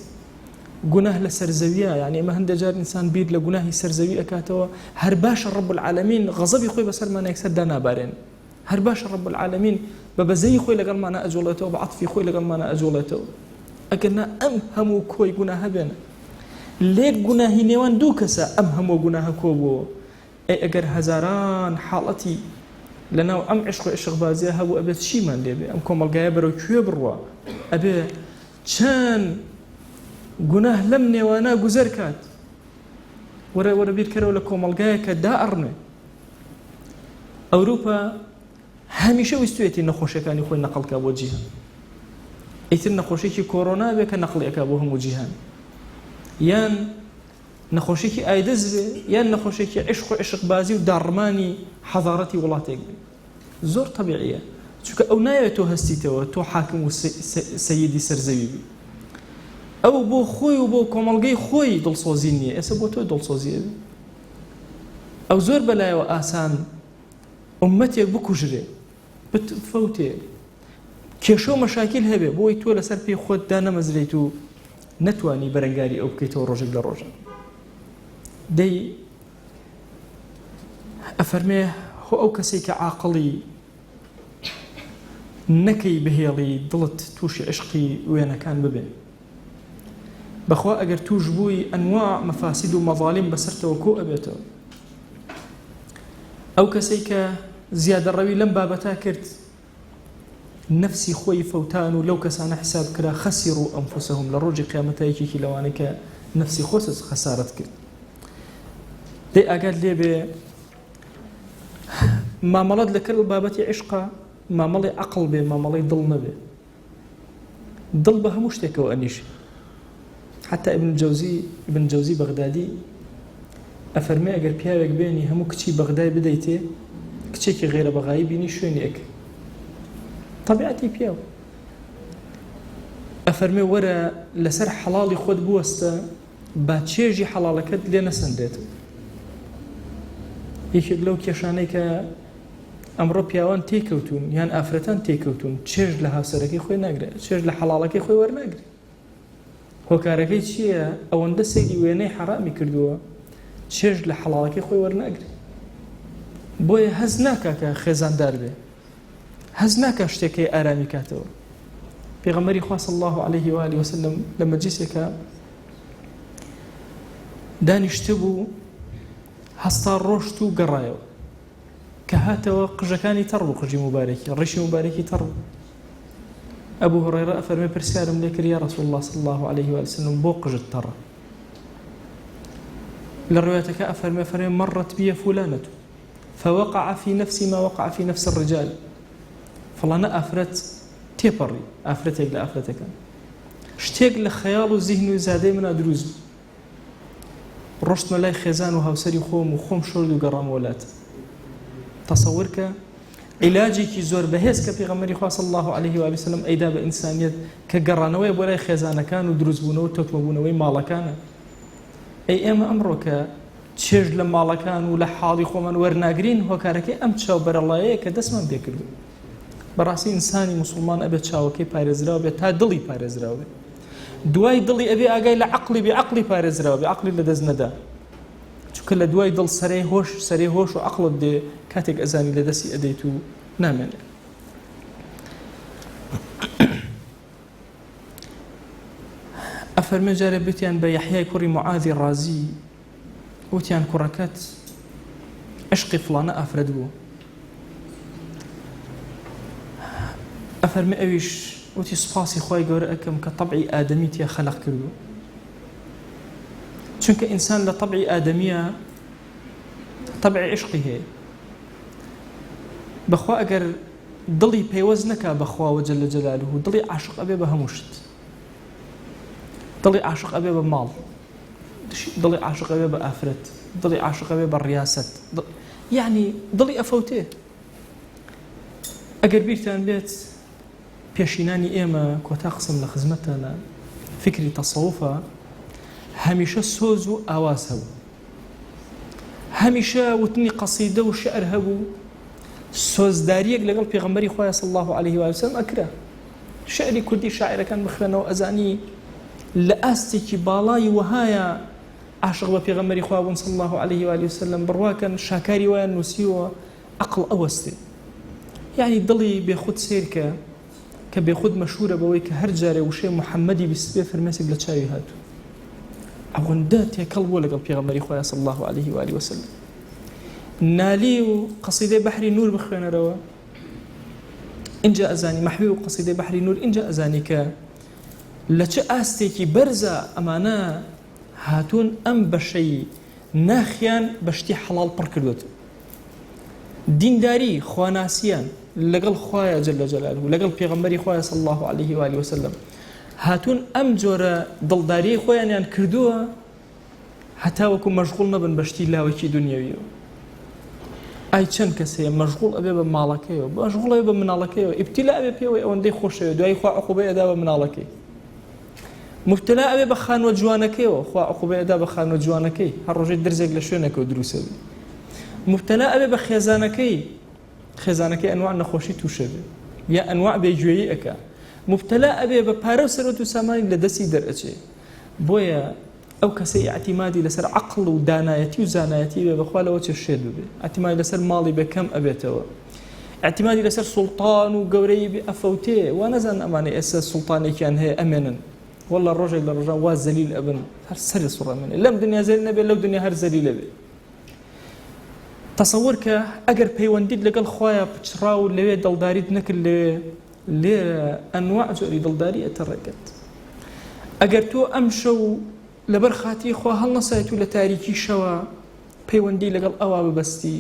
گوناه لە سەرزەویە، یعنی ئەمە هەندێک جار ئینسان بیر لە گوناهی سەرزەوی ئەکاتەوە، هەر باشە ڕەب العالەمین غەزەبی خۆی بەسەرمانە یەکسەر دانابارێن، هەر باشە ڕەب العالەمین بەبەزەی خۆی لەگەڵمانە ئەجۆڵێتەوە، بە عەتفی خۆی لەگەڵمانە ئەجۆڵێتەوە. ئەگەرنا ئەم هەموو کۆی گوناهە بێنە لێک گوناهی نێوان دوو کەسە ئەم هەموو گوناهە کۆ بووە. ئەگەر هەزاران حاڵەتی لەناو ئەم عشق و عشقبازیە هەبوو ئەبێت چیمان لێ بێ؟ ئەم کۆمەڵگایە بەرەو کوێ بڕوە؟ ئەبێ چەند گوناه لەم نێوانە گوزەر کات. وەرە بیرکەرەوە لە کۆمەڵگایە کە دائەڕنێ. ئەوروپا هەمیشە ویستوێتی نەخۆشیەکانی خۆی نەقڵکە بۆ جیهان. ئیتر نەخۆشیێکی کۆڕۆنا بێ کە نەقڵیەکە بۆ هەموو جیهان، یان نەخۆشیێکی ئایدز بێ، یان نەخۆشیێکی عشق و عشقبازی و داڕمانی حەضارەتی وڵاتێک بێ. زۆر طەبیعیە، چونکە ئەو نایەوێت تۆ هەستیتەوە تۆ حاکم و سەییدی سەرزەوی بی. ئەو بۆ خۆی و بۆ کۆمەڵگەی خۆی دڵسۆزی نییە، ئێستا بۆ تۆ دڵسۆزیە بی. ئەو زۆر بەلایەوە ئاسان ئومەتێک بکوژرێ بتفەوتێ، کێشە و مەشاکیل هەبێ، بۆی تۆ لەسەر پێی خۆت دانەمەزرێت و نەتوانی بەرەنگاری ئەو بکەیتەوە ڕۆژێک لە ڕۆژە. دەی ئەفەرمێ هۆ ئەو کەسێک کە عاقڵی نەکەی بهێڵی دڵت تووشی عشقی وێنەکان ببێ. بەخوا ئەگەر توش بووی ئەنواع مەفاسید و مەظالیم بەسەرتەوە کۆ ئەبێتەوە. ئەو کەسەی کە زیادە ڕەوی لەم بابەتا کرد نفسی خۆی فەوتان و لەو کەسانە حساب کرا خەسیڕوا ئەنفوسەهم لە ڕۆژی قیامەتایەکێکی لەوانەی کە نفسی خۆت خەسارەت کرد. دەی ئاگات لێ بێ مامەڵەت لەکرد بابەتی عشقا مامەڵی عەقڵ بێ، مامەڵی دڵ نەبێ. دڵ بە هەموو شتێکەوە ئەنیشێ. حتا ابن جەوزی بەغدادی ئەفەرمێ ئەگەر پیاوێک بێنی هەموو کچی بەغدای بدەیتێ، کچێکی غێرە بەغایی بینی شوێنی ئەکە طبیعەتی پیاو. ئەفەرمێ وەرە لەسەر حەڵاڵی خۆت بوەستە با چێژی حەڵاڵەکەت لێ نەسەندێت. یەکێک لەو کێشانەی کە ئەمڕۆ پیاوان تێکەوتون یان ئافرەتان تێکەوتون، چێژ لە هاوسەرەکەی خۆی ناگرێت، چێژ لە حەڵاڵەکەی خۆی وەرناگرێت. هۆکارەکەی چییە؟ ئەوەندە سەیری وێنەی حەرامی کردووە چێژ لە حەڵاڵەکەی خۆی وەرناگرێت. بۆیە هەز ناکا کە خێزاندار بێ، هەز ناکە شتێکی ئارامی کاتەوە. پێغەمبەری خوا صلی الله عليه و آله وسلم لە مەجلیسێکە دانیشتە بوو هەستا ڕۆشت و گەڕایەوە کە هاتەوە قژەکانی تەڕ بوو، قژی مبارەکی ڕیشی مبارەکی تەڕ بوو. ئەبوو هورەیرە ئەفەرمێ پرسیارم لێ کرد یا رسول الله صلی الله عليه و آله وسلم بۆ قژت تەڕە؟ لە ڕوایەتەکە ئەفەرمێ مرت بي فلانة فوقع في نفسي ما وقع في نفس الرجال. فڵانە ئافرەت تێپەڕی، ئافرەتێک لە ئافرەتەکان، شتێک لە خەیاڵ و زیهن و زادەی منە دروست بوو، ڕۆشتمە لای خێزان و هاوسەری خۆم و خۆم شۆرد و گەڕام وڵات. تەسەوور کە عیلاجێکی زۆر بەهێز کە پێغەمبەری خوا صلی الله عليه و آله وسلم ئەیدا بە ئینسانیەت کە گەڕانەوەی بۆ لای خێزانەکان و دروستبوونەوە تۆکمەبوونەوەی ماڵەکانە. ئەی ئێمە ئەمڕۆ کە چێژ لە ماڵەکان و لە حاڵی خۆمان وەرناگرین، هۆکارەکەی ئەم چاوبەرەڵایەیە کە دەستمان پێ کردو. بەڕاستی ئینسانی مسلمان ئەبێت چاوەکەی پارێزراوە بێت تا دڵی پارێزراوە بێت، دوای دڵی ئەبێ ئاگای لە عەقڵی بێ، عەقڵی پارێزراوە بێ، عەقڵی لەدەست نەدا. چونکە لە دوای دڵ سەرەی هۆش و عەقڵت دێ کاتێک ئەزانی لە دەستی ئەدەیت و نامێنێت. ئەفەرمێ جارێ بتیان بە یەحیای کوڕی معاذی ڕازی، وتیان کوڕەکەت عشقی فڵانە ئافرەت بوو. ئەفەرمێ ئەویش وتی سوپاسی خوای گەورە ئەکەم کە تەبعی ئادەمی تێ خەلق کردو. چونکە ئینسان لە تەبعی ئادەمیە تەبعی عشقی هەیە. بەخوا ئەگەر دڵی پەیوەست نەکا بەخواوە جەل جەلالوه، دڵی عاشق ئەبێ بە هەموو شت، دڵی عاشق ئەبێ بە ماڵ، دڵی عاشق ئەبێ بە ئافرەت، دڵی عاشق ئەبێ بە ڕیاست، یعنی دڵی ئەفەوتێ. ئەگەر بیرتان بێت پێشینانی ئێمە کۆتا قسم لە خزمەتانە فکری تەسەووفە، هەمیشە سۆز و ئاواز هەبوو، هەمیشە وتنی قەسیدە و شعر هەبوو، سۆزداریەک لەگەڵ پێغەمبەری خۆیان صلی الله عليه و سلم ئەکرا. شعری کوردی شاعرەکان بخوێنەوە ئەزانی لە ئاستێکی باڵای وهایە عاشق بە پێغەمبەری خوا بوون صلی الله عليه و سلم، بڕواکەن شاکاری وایان نووسیوە عەقڵ ئەوەستێ. یعنی دڵی بێخود سیرکە کە بێخود مەشهورە بەوەی کە هەر جارێ وشەی محەممەدی بیست بێ فرمێسێک لە چاوی هاتوو، ئەوەندە تێکەڵ بووە لەگەڵ پێغەمبەری خۆیان صلی الله عليه و سلم. نالی و قەسیدەی بەحری نور بخوێنەرەوە، اینجا ئەزانی مەحوی و قەسیدەی بەحری نور، اینجا ئەزانی کە لە چه ئاستێکی بەرزە ئەمانە هاتوون ئەم بەشەی ناخیان بەشتی حەڵاڵ پڕ کردوێت. دینداری خواناسیان لەگەڵ خوایە جەل جەلاله و لەگەڵ پێغەمبەری خوایە صلی الله عليه و آله وسلم هاتوون ئەم جۆرە دڵداریی خۆیانیان کردووە هەتا وەکو مەشغوڵ نەبن بەشتی لاوەکی دنیاویەوە. ئای چەند کەسەیە مەشغوڵ ئەبێ بە ماڵەکەیەوە، مەشغوڵ ئەبێ بە مناڵەکەیەوە، ئیبتیلا ئەبێ پێوەی ئەوەندەی خۆشەوە، دوای خوا عقوبەی ئەدا بە مناڵەکەی، مبتلا ئەبێ بە خانوە جوانەکەیەوە، خوا عقوبەی ئەدا بە خانوە جوانەکەی، هەر ڕۆژێ درزێک لە شوێنەکەوە دروسە بێ. مبتلا ئەبێ بە خێزانەکەی، خێزانەکەی ئەنواع نەخۆشی تووشە بێ یا ئەنواع بێگوێیی ئەکا. مبتلا ئەبێ بە پارە و سەرۆت و سامانی لە دەستی دەرئەچێ. بۆیە ئەو کەسەی ئاعتیمادی لەسەر عەقڵ و دانایەتی و زانایەتی بێ بەخوا لەوە چێ شێت ببێ، ئاعتیمادی لەسەر ماڵی بێ کەم ئەبێتەوە، ئاعتیمادی لەسەر سوڵتان و گەورەی بێ ئەفەوتێ. وا نەزان ئەمانەی ئێستا سوڵتانێکیان هەیە ئەمێنن، وەڵڵا ڕۆژێک لە ڕۆژان وا زەلیل ئەبن، هەر سەری سوڕەمێنێ، لەم دنیا زەلیل نەبێ لەو دنیا هەر زەلیلە بێ. تەسەوور کە ئەگەر پەیوەندیت لەگەڵ خوایە پچڕا و لەوێ دڵداریت نەکرد لێ ئەنواع جۆری دڵداری ئەتەڕێکێت. ئەگەر تۆ ئەم شەو لەبەر خاتی خوا هەڵنەسایت و لە تاریکی شەوە پەیوەندی لەگەڵ ئەوا ببەستی،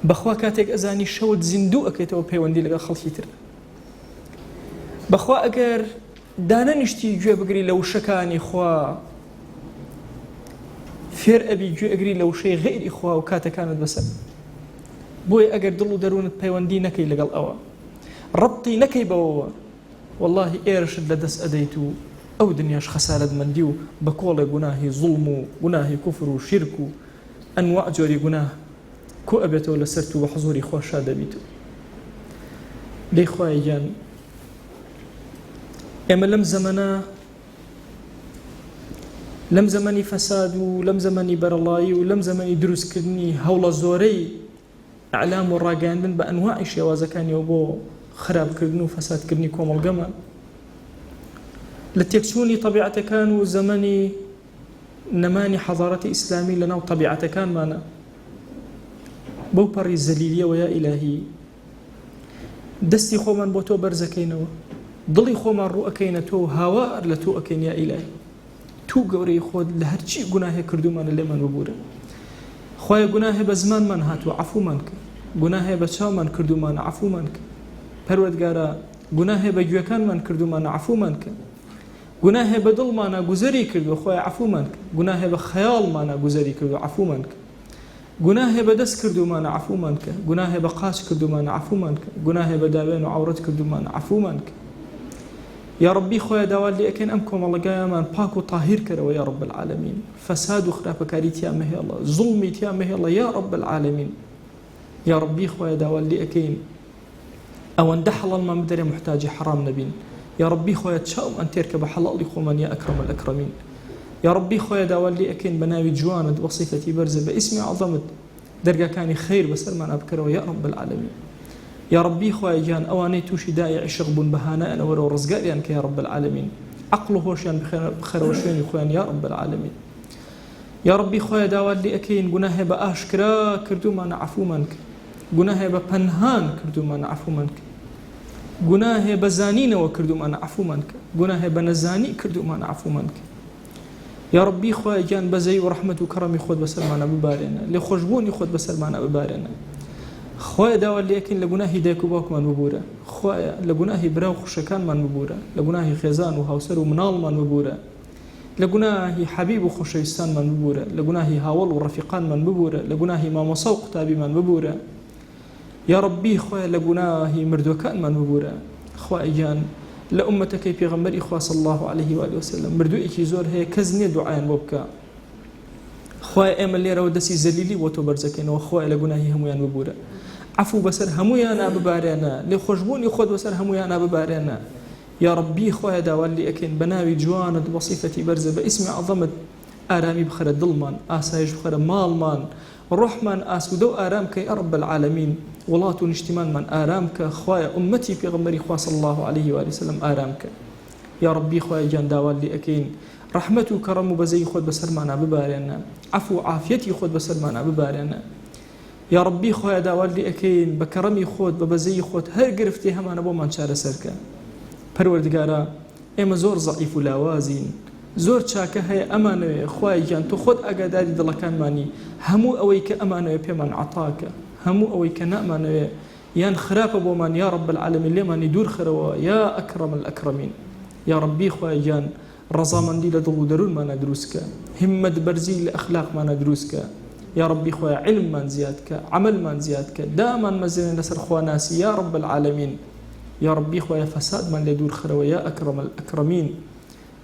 بەخوا کاتێک ئەزانی شەوت زیندوو ئەکەیتەوە پەیوەندی لەگەڵ خەڵکی تر. بەخوا ئەگەر دانەنیشتی گوێ بگری لە وشەکانی خوا، فێر ئەبی گوێ ئەگری لە وشەی غەیری خوا و کاتەکانت بەسەر. بۆیە ئەگەر دڵ و دەروونت پەیوەندی نەکەی لەگەڵ ئەوە، ڕەبتی نەکەی بەوەوە، وەڵڵاهی ئێرەشت لەدەست ئەدەیت و ئەو دنیاش خەسارەتمەندی و بە کۆڵێ گوناهی زوڵم و گوناهی کوفر و شیرک و ئەنواع جۆری گوناه کۆ ئەبێتەوە لەسەر و بە حزوری خوا شاد دەبیت. لێی خوای گیان ئێمە لەم زەمەنی فەساد و لەم زەمەنی بەرەڵایی و لەم زەمەنی دروستکردنی هەوڵە زۆرەی ئەعلام و ڕاگەاندن بە ئەنواعی شێوازەکانیەوە بۆ خراپکردن و فەسادکردنی کۆمەڵگەمان لە تێکچوونی طەبیعەتەکان و زەمەنی نەمانی حەضارەتی ئیسلامی لەناو طەبیعەتەکانمانە بەو پەڕی زەلیلیەوە یا ئیلاهی دەستی خۆمان بۆ تۆ بەرزەکەینەوە دڵی خۆمان ڕوو ئەەکەینە تۆ و هاوار لە تۆ ئەکەین یا ئیلاهی تو گەورەی خۆت لە هەرچی گوناهێ کردومانە لێمان ببوورە خۆی گوناهێ بە زمانمان هاتووە عەفومان کرد گوناهێ بە چاومان کردومانە عەفومان کرد پەروەردگارە گوناهێ بە گوێکانمان کردومانە عەفومان کرد گوناهێ بە دڵمانە گوزەری کردووە خۆی عەفومان کرد گوناهێ بە خەیاڵمانە گوزەری کردووە عەفومان کرد گوناهێ بە دەست کردومانە عەفومان کرد گوناهێ بە قاچ کردومانە عەفومان کرد گوناهێ بە داوێن و عەورەت کردومانە عەفومان کرد یا ربی خۆی داوات لێ ئەکەین ئەم کۆمەڵگایەمان پاک و طاهیر کەرەوە یا رب العالمین فەساد و خراپەکاری تیا مەهێڵە زوڵمی تیا مەهێڵە یا رب العالمین یا ربی خۆی داوات لێ ئەکەین ئەوەندە حەڵالمان بدەرێ محتاجی حرام نەبین یا ربی خۆی چاومان تێرکە بە حەڵاڵی خۆمان یا ئەکرەم الئەکرەمین یا ربی خۆی داوات لێ ئەکەین بە ناوی جوانت وە صیفەتی بەرزە بە ئیسمی عەظەمت دەرگاکانی خەیر بەسەرمان ئابکەرەوە یا رب العالمین یا ربی خۆی گیان ئەوانەی تووشی دای عیشق بوون بەهانەیانەوە و ڕزگاریان کە یا رب العالمین عەقڵ و هۆشیان بخەرەوە شوێنی خۆیان یا رب العالمین یا ربی خۆی داوات لێ ئەکەین گوناهێ بە ئاشکرا کردومانە عەفومان کرد گوناهێ بە پەنهان کردومانە عەفومان کرد گوناهێ بە زانینەوە کردومانە عەفومان کرد گوناهێ بە نەزانی کردومانە عەفومان کرد یا ربی خۆی گیان بەزەی و ڕەحمەت و کەڕەمی خۆت بەسەرمانە ببارێنە لێ خۆشبوونی خۆت بەسەرمانە ببارێنە خۆی داوات لێ ئەکەین لە گوناهی دایک و باوکمان ببوورە خۆی لە گوناهی براو خوشەکانمان ببوورە لە گوناهی خێزان و هاوسەر و مناڵمان ببوورە لە گوناهی حەبیب و خۆشەویستانمان ببوورە لە گوناهی هاوڵ و ڕەفیقانمان ببوورە لە گوناهی مامۆسا و قوتابیمان ببوورە یا ربی خۆی لە گوناهی مردوەکانمان ببوورە خۆی گیان لە ئومەتەکەی پێغەمبەری خوا صلی الله عليه و آله وسلم مردوویەکی زۆر هەیە کەس نییە دوعایان بۆ بکە خۆی ئێمە لێرەوە دەستی زەلیلی بۆ تۆ بەرزەکەینەوە خۆی لە گوناهی هەمویان ببوورە عفو بەسەر هەمویانە ببارێنە لێ خۆشبوونی خۆت بەسەر هەمویانە ببارێنە یا ربی خۆی داوات لێ ئەکەین بە ناوی جوانت بە صیفەتی بەرزە بە ئیسمی عەظەمت ئارامی بخەرە دڵمان ئاسایش بخەرە ماڵمان ڕۆحمان ئاسوودە و ئارام کەی یا رب العالمین وڵات و نیشتیمانمان ئارام کە خۆی ئومەتی پێغەمبەری خوا صلی الله عليه و آله وسلم ئارام کە یا ربی خۆی گیان داوات لێ ئەکەین ڕەحمەت و کەڕەم و بەزەی خۆت بەسەرمانە ببارێنە عفو و عافیەتی خۆت بەسەرمانە ببارێنە یا ربی خۆی داوات لێ ئەکەین بە کەڕەمی خۆت بە بەزەی خۆت هەر گرفتی هەمانە بۆمان چارەسەرکە پەروەردگارە ئێمە زۆر زەعیف و لاوازین زۆر چاکە هەیە ئەمانەوێ خۆی گیان تۆ خۆت ئاگاداری دڵەکانمانی هەموو ئەوەی کە ئەمانەوێ پێمان عەتاکە هەموو ئەوەی کە نامانەوێ یان خراپە بۆمان یا رب العالمین لێمانی دوور خەرەوە یا ئەکرەم الئەکرەمین یا ربی خۆی گیان ڕەزامەندی لە دڵ و دەروونمانە دروستکە همت بەرزی لە ئەخلاقمانە دروستکە یا ربی خۆی علممان زیادکە عملمان زیادکە دامان مەزێنە لەسەر خواناسی یا رب العالمین یا ربی خۆی فەسادمان لێ دوور خەرەوە یا ئەکرەم الئەکرەمین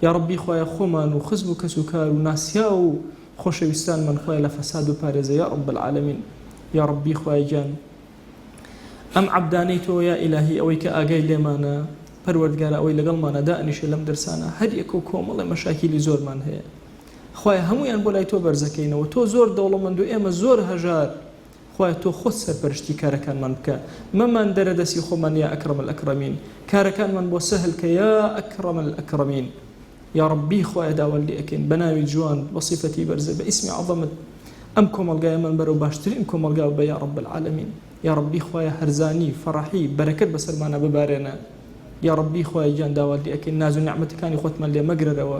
یا ربی خۆی خۆمان و خزم و کەس و کار و ناسیا و خۆشەویستانمان خۆی لە فەساد و پارێزە یا رب العالمین یا ربی خۆی گیان ئەم عەبدانەی تۆ یا ئیلاهی ئەوەی کە ئاگای لێمانە پەروەردگارە ئەوەی لەگەڵمانە دائنیشە لەم دەرسانە هەر یەک و کۆمەڵی مەشاکیلی زۆرمان هەیە خۆی هەمویان بۆ لای تۆ بەرزەکەینەوە تۆ زۆر دەوڵەمەند و ئێمە زۆر هەژار خۆی تۆ خۆت سەرپەرشتی کارەکانمان بکە مەمان دەرە دەستی خۆمان یا ئەکرەم الئەکرەمین کارەکانمان بۆ سەهل کە یا ئەکرەم الئەکرەمین یا ربی خۆی داوات لێ ئەکەین بە ناوی جوان بە صیفەتی بەرزە بە ئیسمی عەظەمت ئەم کۆمەڵگایەمان بەرەو باشترین کۆمەڵگا بە یا رب العالمین یا ربی خۆی هەرزانی فەڕەحی بەرەکەت بەسەرمانە ببارێنە یا ربی خۆی گیان داوات لێ ئەکەین ناز و نیعمەتەکانی خۆتمان لێ مەگرەرەوە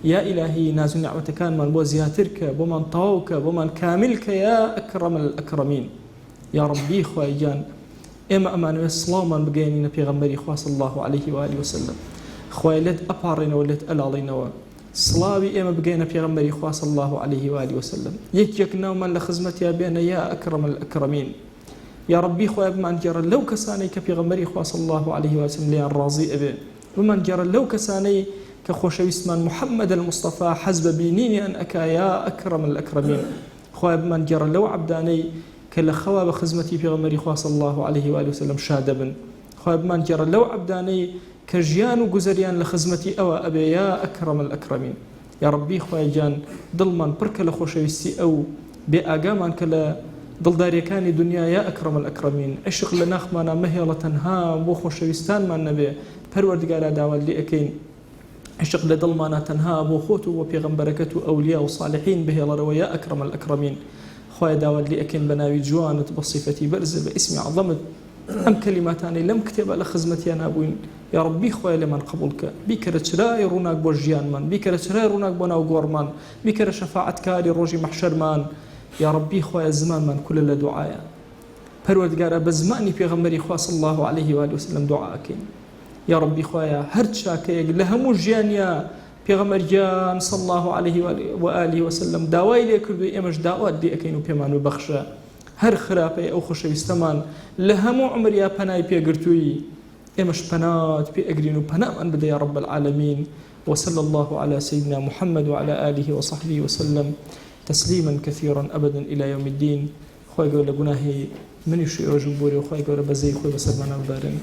یا ئیلاهی ناز و نیعمەتەکانمان بۆ زیاتر کە بۆمان تەواو کە بۆمان کامل کە یا ئەکرەم الئەکرەمین یا ربی خۆی گیان ئێمە ئەمانەوێت سڵاومان بگەێنینە پێغەمبەری خوا صلی الله عليه و آله وسلم خۆی لێت ئەپاڕێنەوە لێت ئەلاڵینەوە سڵاوی ئێمە بگەینە پێغەمبەری خوا صلی الله عليه و آله وسلم یەک ناومان لە خزمەتیا بێنە یا ئەکرەم الئەکرەمین یا ربی خۆی بمان گێڕە لەو کەسانەی کە پێغەمبەری خوا صلی الله عليه و سلم لیان ڕازی ئەبێ بمان گێڕە لەو کەسانەی کە خۆشەویستمان محەممەد المستەفا حەز بە بینینیان ئەکا یا ئەکرەم الئەکرەمین خۆی بمان گێڕە لەو عەبدانەی کە لە خەوا بە خزمەتی پێغەمبەری خوا صلی الله عليه و آله وسلم شادە بن خۆی بمان گێڕە لەو عەبدانەی کە ژیان و گوزەریان لە خزمەتی ئەوە ئەبێ یا ئەکرەم الئەکرەمین یا ربی خۆی گیان دڵمان پڕکە لە خۆشەویستی ئەو بێ ئاگامان کە دڵداریەکانی دنیا یا ئەکرەم الئەکرەمین عشق لە ناخمانە مەهێڵە تەنها بۆ خۆشەویستانمان نەبێ پەروەردگارە داوات لێ ئەەکەین عشق لە دڵمانە تەنها بۆ خۆت و بۆ پێغەمبەرەکەت و ئەولیا و صالحین بهێڵەرەوە یا ئەکرەم الئەکرەمین خۆی داوات لێ ئەەکەین بە ناوی جوانت بە صیفەتی بەرزە بە ئیسمی عەظەمت ئەم کەلیماتانەی لەم کتێبە لە خزمەتیان نابووین یا ربی خۆی لێمان قبولکە بیکەرە چرای ڕووناک بۆ ژیانمان بیکەرە چرای ڕووناک بۆ ناو گۆڕمان بیکەرە شەفاعەتکاری ڕۆژی مەحشەرمان یا ربی خۆی زمانمان کولە لە دوعایە پەروەردگارە بە زمانی پێغەمبەری خوا صلی الله عليه و آله وسلم دوعا ئەکەین یا ربی خۆیە هەر چاکەیەک لە هەموو ژیانیا پێغەمبەریان صلی الله عليه و آله وسلم داوای لێ کردو ئێمەش داوات لێ ئەکەین و پێمان ببەخشە هەر خراپەی ئەو خۆشەویستەمان لە هەموو عمریا پەنای پێگرتووی ئێمەش پەنات پێ ئەگرین و پەنامان بدە یا رب العالمین وصلى الله على سيدنا محمد وعلى آله وصحبه وسلم تسليما كثيرا أبدا إلى يوم الدين خوي قول لقناهي من يشيء وجبوري وخوي قول بزي خوي بسرمانا بارن